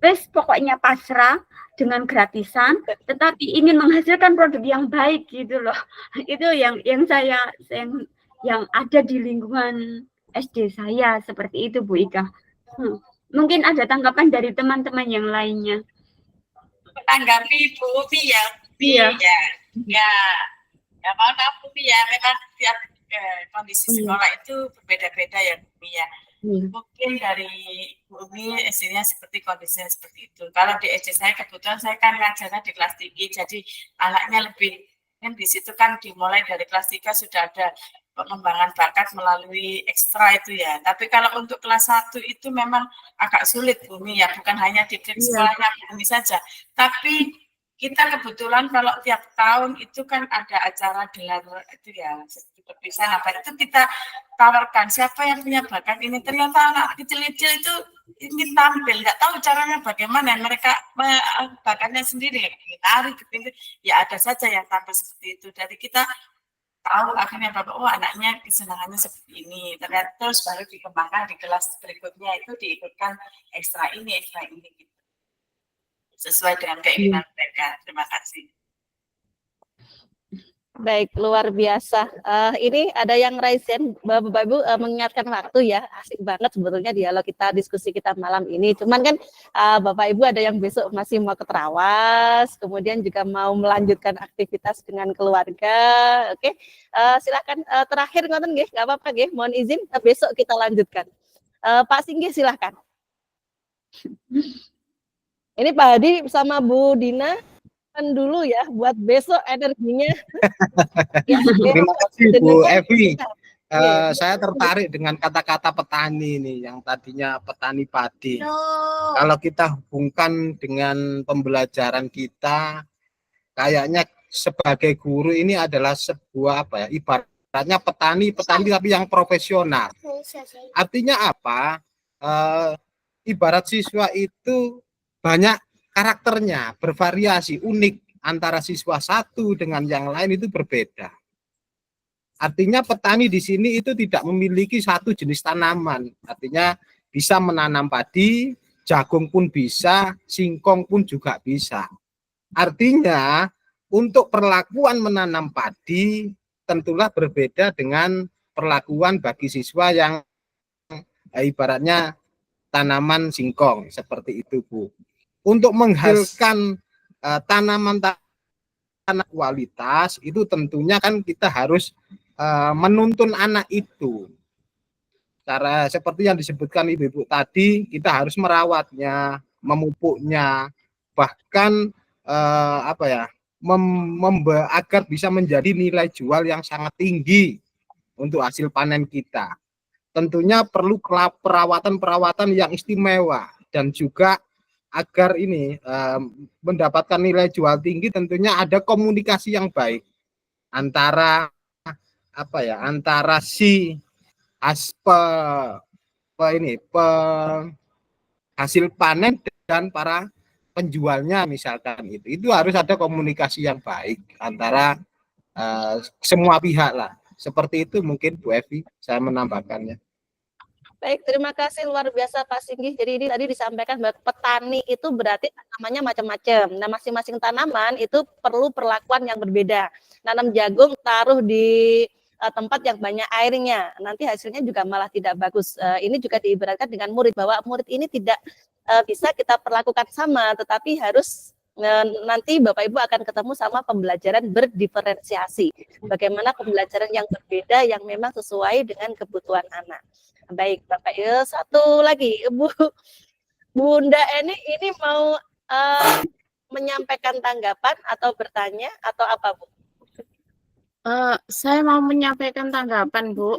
pokoknya pasrah dengan gratisan, tetapi ingin menghasilkan produk yang baik gitu loh. Itu yang ada di lingkungan SD saya seperti itu Bu Ika. Mungkin ada tanggapan dari teman-teman yang lainnya. Tanggapi Bu Umi ya. Iya. Ya mohon maaf Umi ya, memang tiap kondisi sekolah itu berbeda-beda ya Umi ya. Mungkin dari Bu Umi SD-nya seperti kondisinya seperti itu. Kalau di SD saya kebetulan saya kan ngajarnya di kelas tinggi, jadi anaknya lebih kan di situ kan dimulai dari kelas 3 sudah ada pengembangan bakat melalui ekstra itu ya. Tapi kalau untuk kelas 1 itu memang agak sulit Bu Umi ya, bukan hanya di sekolahnya Bu Umi saja, tapi kita kebetulan kalau tiap tahun itu kan ada acara gelar itu ya, perpisahan itu kita tawarkan siapa yang punya bakat ini. Ternyata anak kecil-kecil itu ingin tampil, nggak tahu caranya bagaimana, mereka bakatnya sendiri, tari, ya ada saja yang tampil seperti itu. Jadi kita tahu akhirnya bahwa anaknya kesenangannya seperti ini, ternyata terus baru dikembangkan di kelas berikutnya itu diikutkan ekstra ini gitu. Sesuai dengan keinginan mereka. Terima kasih. Baik, luar biasa. Ini ada yang raise hand, Bapak Ibu mengingatkan waktu ya, asik banget sebetulnya dialog kita, diskusi kita malam ini. Cuman kan Bapak Ibu ada yang besok masih mau ke Trawas, kemudian juga mau melanjutkan aktivitas dengan keluarga. Oke, silakan terakhir ngoten nggih, nggak apa-apa nggih, mohon izin besok kita lanjutkan. Pak Singgih silakan. Ini Pak Hadi sama Bu Dina kan dulu ya buat besok energinya. Terima kasih Bu Evi. Saya tertarik dengan kata-kata petani ini yang tadinya petani padi. Kalau kita hubungkan dengan pembelajaran kita, kayaknya sebagai guru ini adalah sebuah ibaratnya petani tapi yang profesional. Artinya apa? Ibarat siswa itu banyak karakternya, bervariasi, unik, antara siswa satu dengan yang lain itu berbeda. Artinya petani di sini itu tidak memiliki satu jenis tanaman. Artinya bisa menanam padi, jagung pun bisa, singkong pun juga bisa. Artinya untuk perlakuan menanam padi tentulah berbeda dengan perlakuan bagi siswa yang ibaratnya tanaman singkong, seperti itu Bu. Untuk menghasilkan tanaman kualitas itu tentunya kan kita harus menuntun anak itu. Cara seperti yang disebutkan Ibu-ibu tadi, kita harus merawatnya, memupuknya, bahkan agar bisa menjadi nilai jual yang sangat tinggi untuk hasil panen kita. Tentunya perlu perawatan yang istimewa, dan juga agar ini mendapatkan nilai jual tinggi tentunya ada komunikasi yang baik antara si hasil panen dan para penjualnya misalkan itu harus ada komunikasi yang baik antara semua pihak lah. Seperti itu mungkin Bu Evi, saya menambahkannya. Baik, terima kasih luar biasa Pak Singgih. Jadi ini tadi disampaikan bahwa petani itu berarti namanya macam-macam. Nah, masing-masing tanaman itu perlu perlakuan yang berbeda. Nanam jagung taruh di tempat yang banyak airnya, nanti hasilnya juga malah tidak bagus. Ini juga diibaratkan dengan murid, bahwa murid ini tidak bisa kita perlakukan sama, tetapi harus nanti Bapak Ibu akan ketemu sama pembelajaran berdiferensiasi. Bagaimana pembelajaran yang berbeda yang memang sesuai dengan kebutuhan anak. Baik, Bapak Ibu, satu lagi, Bunda ini mau menyampaikan tanggapan atau bertanya atau apa, Bu? Saya mau menyampaikan tanggapan, Bu.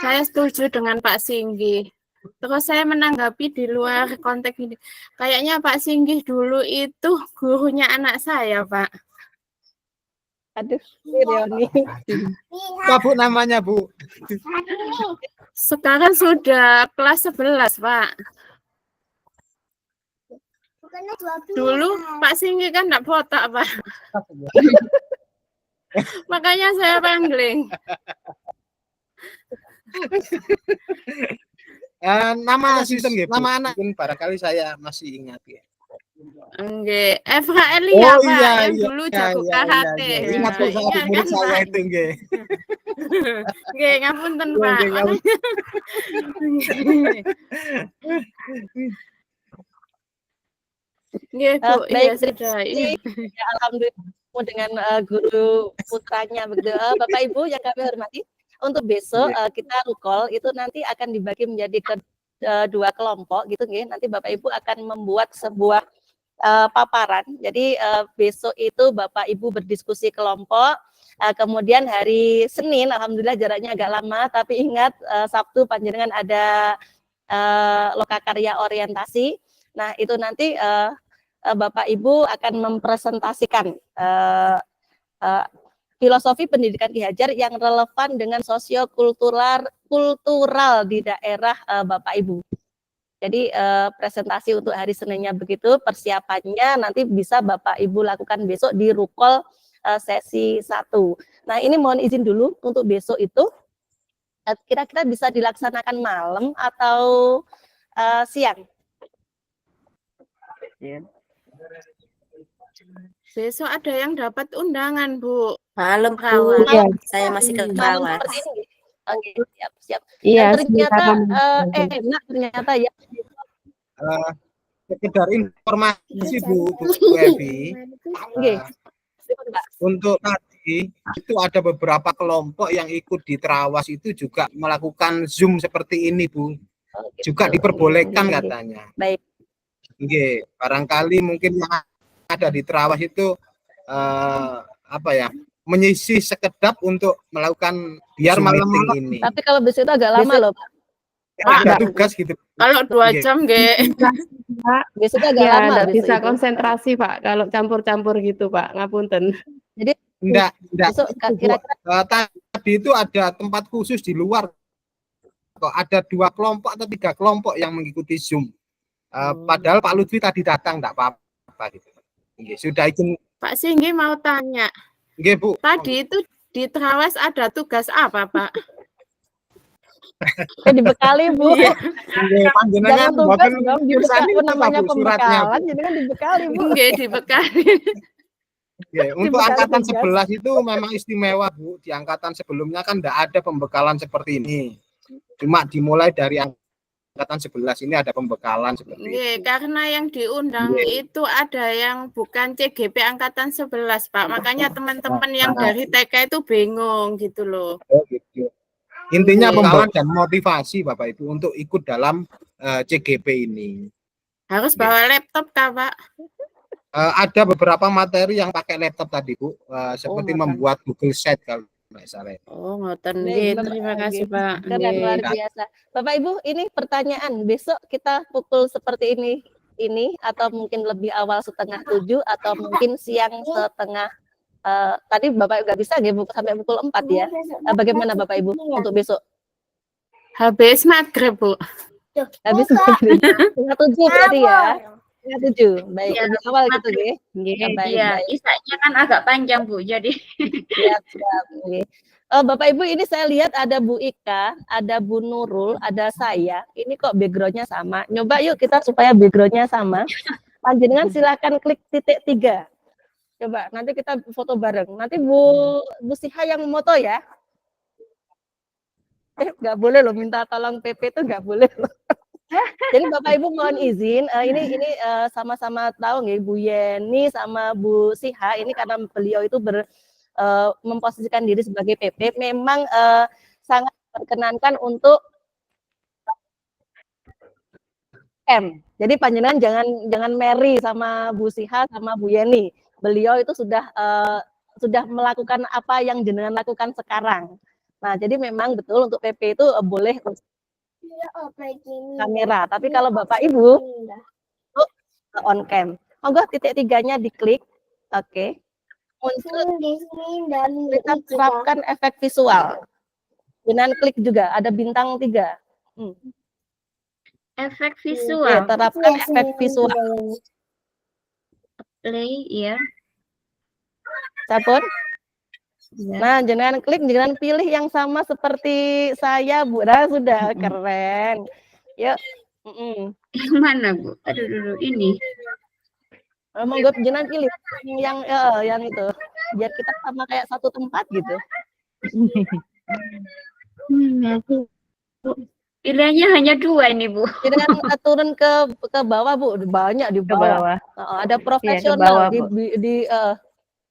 Saya setuju dengan Pak Singgih. Terus saya menanggapi di luar konteks ini. Kayaknya Pak Singgih dulu itu gurunya anak saya, Pak. Aduh, Rioni. Apa Bu namanya, Bu? Sekarang sudah kelas 11, Pak. Dulu Pak Singgih kan enggak botak, Pak. Makanya saya pangling. Nama anak mungkin barangkali saya masih ingat ya. Nggih, Evra Elia, Pak, iya, yang dulu jago karate. Ingat tuh sama murid saya itu nggih. Nggih, ngapunten, Pak. Nggih, Bu, iya sudah. Ya, alhamdulillah dengan guru putranya begitu. Bapak Ibu yang kami hormati, untuk besok kita rukol itu nanti akan dibagi menjadi dua kelompok gitu nggih. Nanti Bapak Ibu akan membuat sebuah paparan. Jadi besok itu Bapak Ibu berdiskusi kelompok. Kemudian hari Senin, alhamdulillah jaraknya agak lama, tapi ingat Sabtu panjenengan ada lokakarya orientasi. Nah itu nanti Bapak Ibu akan mempresentasikan filosofi pendidikan Ki Hajar yang relevan dengan sosiokultural di daerah Bapak Ibu. Jadi presentasi untuk hari Seninnya begitu, persiapannya nanti bisa Bapak Ibu lakukan besok di Rukol sesi 1. Nah ini mohon izin dulu untuk besok itu kira-kira bisa dilaksanakan malam atau siang? Besok ada yang dapat undangan, Bu. Malam, Bu. Saya masih ke Kawas. Oke, siap. Iya, ternyata enak ternyata ya. Sekedar informasi Bu Evi. Untuk tadi itu ada beberapa kelompok yang ikut di Trawas itu juga melakukan Zoom seperti ini, Bu. Juga diperbolehkan katanya. Baik. Oke, barangkali mungkin yang ada di Trawas itu menyisih sekedap untuk melakukan biar malam-malam ini. Tapi kalau besok itu agak lama loh, Pak. Ada tugas gitu. Kalau 2 jam nggih. Besok agak ya, lama. Bisa konsentrasi, Pak, kalau campur-campur gitu, Pak. Ngapunten. Jadi enggak. Besok kira-kira tadi itu ada tempat khusus di luar. Ada 2 kelompok atau 3 kelompok yang mengikuti Zoom. Padahal Pak Lutfi tadi datang, enggak apa-apa gitu. Sudah izin. Pak Singgih mau tanya. Nggih, Bu. Tadi itu di Trawas ada tugas apa, Pak? Dibekali, Bu. Panjenengan boten namanya pembekalan, jadi kan dibekali, Bu. Nggih, dibekali. Untuk angkatan 11 itu memang istimewa, Bu. Di angkatan sebelumnya kan enggak ada pembekalan seperti ini. Cuma dimulai dari angkatan 11 ini ada pembekalan seperti itu. Karena yang diundang itu ada yang bukan CGP angkatan 11, Pak. Makanya teman-teman yang dari TK itu bingung gitu loh. Gitu. Intinya pembekalan dan motivasi Bapak Ibu untuk ikut dalam CGP ini. Harus bawa laptop, Kak, Pak? Ada beberapa materi yang pakai laptop tadi, Bu. Seperti membuat Google Sheet kalau nggak salah. Oh, ngoten nggih. Terima kasih, Pak. Keren, luar biasa. Bapak Ibu, ini pertanyaan. Besok kita pukul seperti ini atau mungkin lebih awal 6:30 atau mungkin siang setengah. Tadi Bapak nggak bisa sampai pukul 4 ya. Bagaimana Bapak Ibu untuk besok? Habis maghrib, Bu. Habis maghrib. 7 berarti ya. Setengah 7. Baik, Ya, lebih awal gitu maghrib. nggih. Ya, baik, Iya, baik. isaknya kan agak panjang Bu, jadi Siap, siap. Nggih. Bapak Ibu ini saya lihat ada Bu Ika, ada Bu Nurul, ada saya. Ini kok backgroundnya sama. Nyoba yuk kita supaya backgroundnya sama. Panjenengan silakan klik titik 3. Coba nanti kita foto bareng. Nanti Bu Siha yang moto ya. Nggak boleh loh minta tolong PP itu nggak boleh loh. Jadi Bapak Ibu mohon izin, ini sama-sama tahu nggih Bu Yeni sama Bu Siha ini karena beliau itu memposisikan diri sebagai PP memang sangat diperkenankan untuk M. Jadi panjenengan jangan Mary sama Bu Siha sama Bu Yeni. Beliau itu sudah melakukan apa yang jenengan lakukan sekarang. Nah, jadi memang betul untuk PP itu boleh kamera. Tapi kalau Bapak Ibu on cam. Monggo titik 3-nya diklik. Oke. Untuk kita terapkan efek visual. Dengan klik juga ada bintang 3. efek Oke, visual. terapkan efek visual. Play, ya. Sampun? Ya. Nah, jangan klik, jangan pilih yang sama seperti saya, Bu. Nah, sudah keren. Yuk. Yang mana, Bu? Aduh, ini. Monggo jangan pilih yang itu. Biar kita sama kayak satu tempat gitu. Pilihannya hanya 2 ini, Bu. Jangan turun ke bawah, Bu. Banyak di bawah. Ada profesional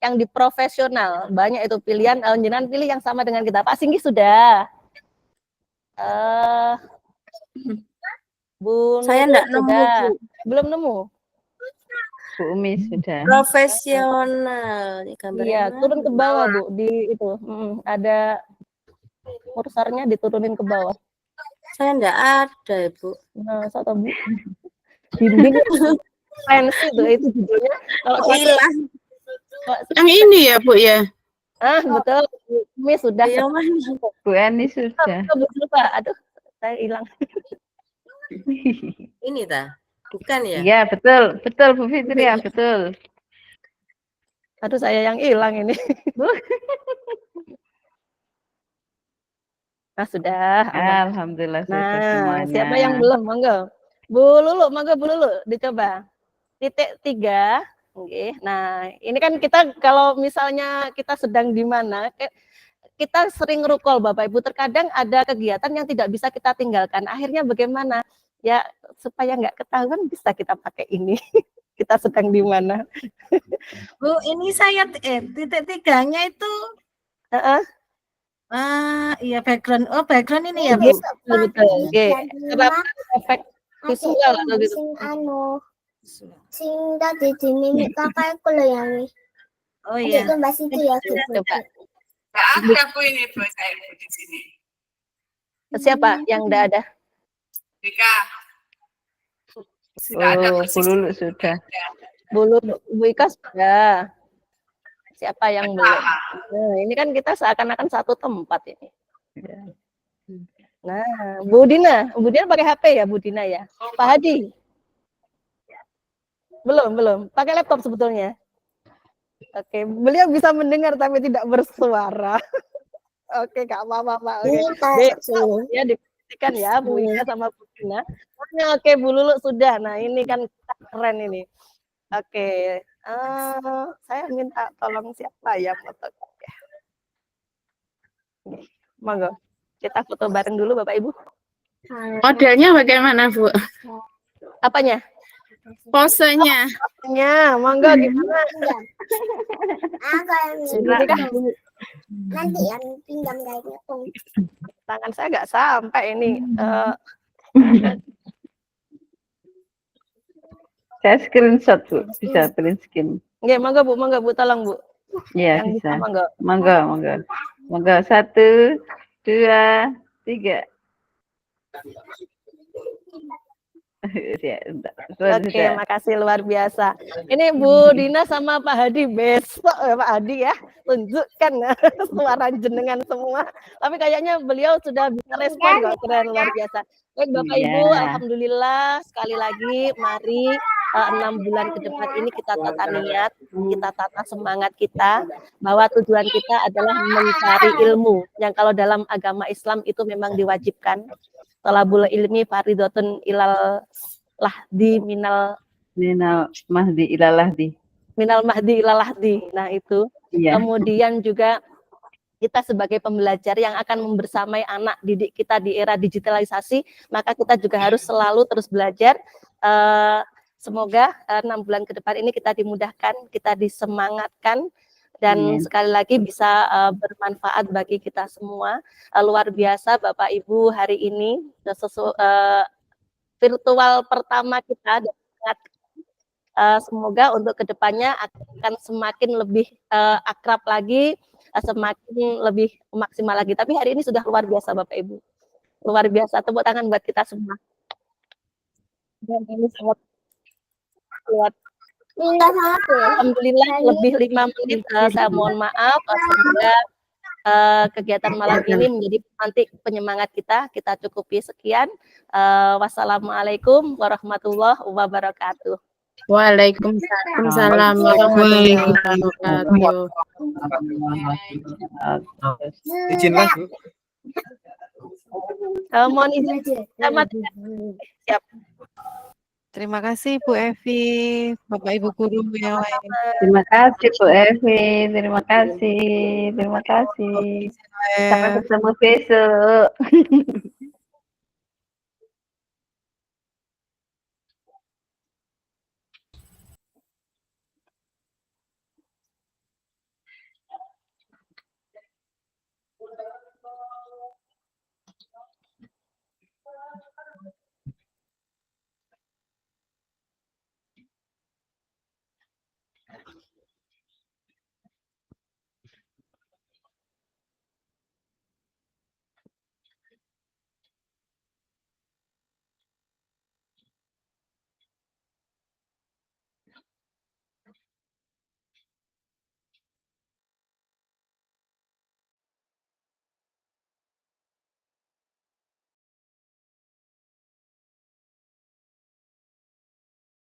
yang di profesional. Banyak itu pilihan. Jangan pilih yang sama dengan kita. Pak Singgi sudah. Bu Saya enggak nemu, sudah. Bu. Belum nemu. Bu Umi sudah. Profesional. Iya, turun ke bawah, Bu. Di itu. Ada kursornya diturunin ke bawah. Saya enggak ada, Bu. Nah, so Bu. Bimbing fancy itu judulnya. Kalau hilang. Yang ini ya, Bu ya? Betul. Ini sudah. Yang mana? Bu Eni sudah. Lupa. Aduh, saya hilang. Ini dah. Bukan ya? Iya, betul. Betul, Bu Fitri ya, betul. Aduh, saya yang hilang ini. Nah, sudah. Alhamdulillah sudah semuanya. Siapa yang belum? Monggo. Bu Lulu, monggo Bu Lulu, dicoba. Titik 3. Oke. Nah, ini kan kita kalau misalnya kita sedang di mana, kita sering ngerukol Bapak Ibu. Terkadang ada kegiatan yang tidak bisa kita tinggalkan. Akhirnya bagaimana? Ya, supaya nggak ketahuan bisa kita pakai ini. Kita sedang di mana. Bu, ini saya titik 3-nya itu iya background. Oh, background ini ya, Bu. Betul. Oke. Terapkan efek visual atau gitu. Sing tadi di mimik kakak aku loh yang ini. Oh iya. Itu Mbak Siti ya. Coba. Nggak ada Bu ini Bu saya di sini. Siapa yang enggak ada? Dika. Oh, Bu Lulu sudah. Bu Ika sudah. Siapa yang belum? Nah, ini kan kita seakan-akan satu tempat ini. Nah, Bu Dina pakai HP ya, Bu Dina ya. Pak Hadi. Belum. Pakai laptop sebetulnya. Oke, beliau bisa mendengar tapi tidak bersuara. Oke, Kak apa-apa, Pak. Oke. Ya dipastikan ya, Bu Ika sama Bu Dina. Oke, Bu Lulu sudah. Nah, ini kan keren ini. Oke. Saya minta tolong siapa ya fotonya. Monggo. Kita foto bareng dulu Bapak Ibu. Modelnya bagaimana, Bu? Apanya? Posenya. Posenya, monggo gimana? Nanti yang pinjam kayaknya. Tangan saya nggak sampai ini. Saya screenshot, Bu. Bisa print screen. Nggih, monggo Bu, tolong Bu. Iya, yang bisa. Monggo. Monggo 1, 2, 3. Oke, makasih luar biasa. Ini Bu Dina sama Pak Hadi besok Pak Hadi ya, tunjukkan suara jenengan semua. Tapi kayaknya beliau sudah bisa respon kok, keren luar biasa. Baik Bapak Ibu, alhamdulillah sekali lagi mari 6 bulan ke depan ini kita tata niat, kita tata semangat kita, bahwa tujuan kita adalah mencari ilmu, yang kalau dalam agama Islam itu memang diwajibkan. Talabul ilmi faridotun ilal lahdi minal mahdi ilalahdi. Minal mahdi ilalahdi. Nah itu. Iya. Kemudian juga kita sebagai pembelajar yang akan membersamai anak didik kita di era digitalisasi, maka kita juga harus selalu terus belajar. Semoga 6 bulan ke depan ini kita dimudahkan, kita disemangatkan, dan sekali lagi bisa bermanfaat bagi kita semua. Luar biasa Bapak Ibu hari ini, virtual pertama kita, dan semoga untuk kedepannya akan semakin lebih akrab lagi, semakin lebih maksimal lagi. Tapi hari ini sudah luar biasa Bapak Ibu, luar biasa. Tepuk tangan buat kita semua. Dan ini sangat kuat. Alhamdulillah lebih 5 menit. Saya mohon maaf. Semoga kegiatan malam ini menjadi pemantik penyemangat kita. Kita cukupi sekian. Wassalamualaikum warahmatullahi wabarakatuh. Waalaikumsalam warahmatullahi wabarakatuh. Izinlah Bu. Mohon izin. Siap. Terima kasih Bu Evi, Bapak Ibu guru yang lain. Terima kasih Bu Evi, terima kasih. Sampai ketemu besok.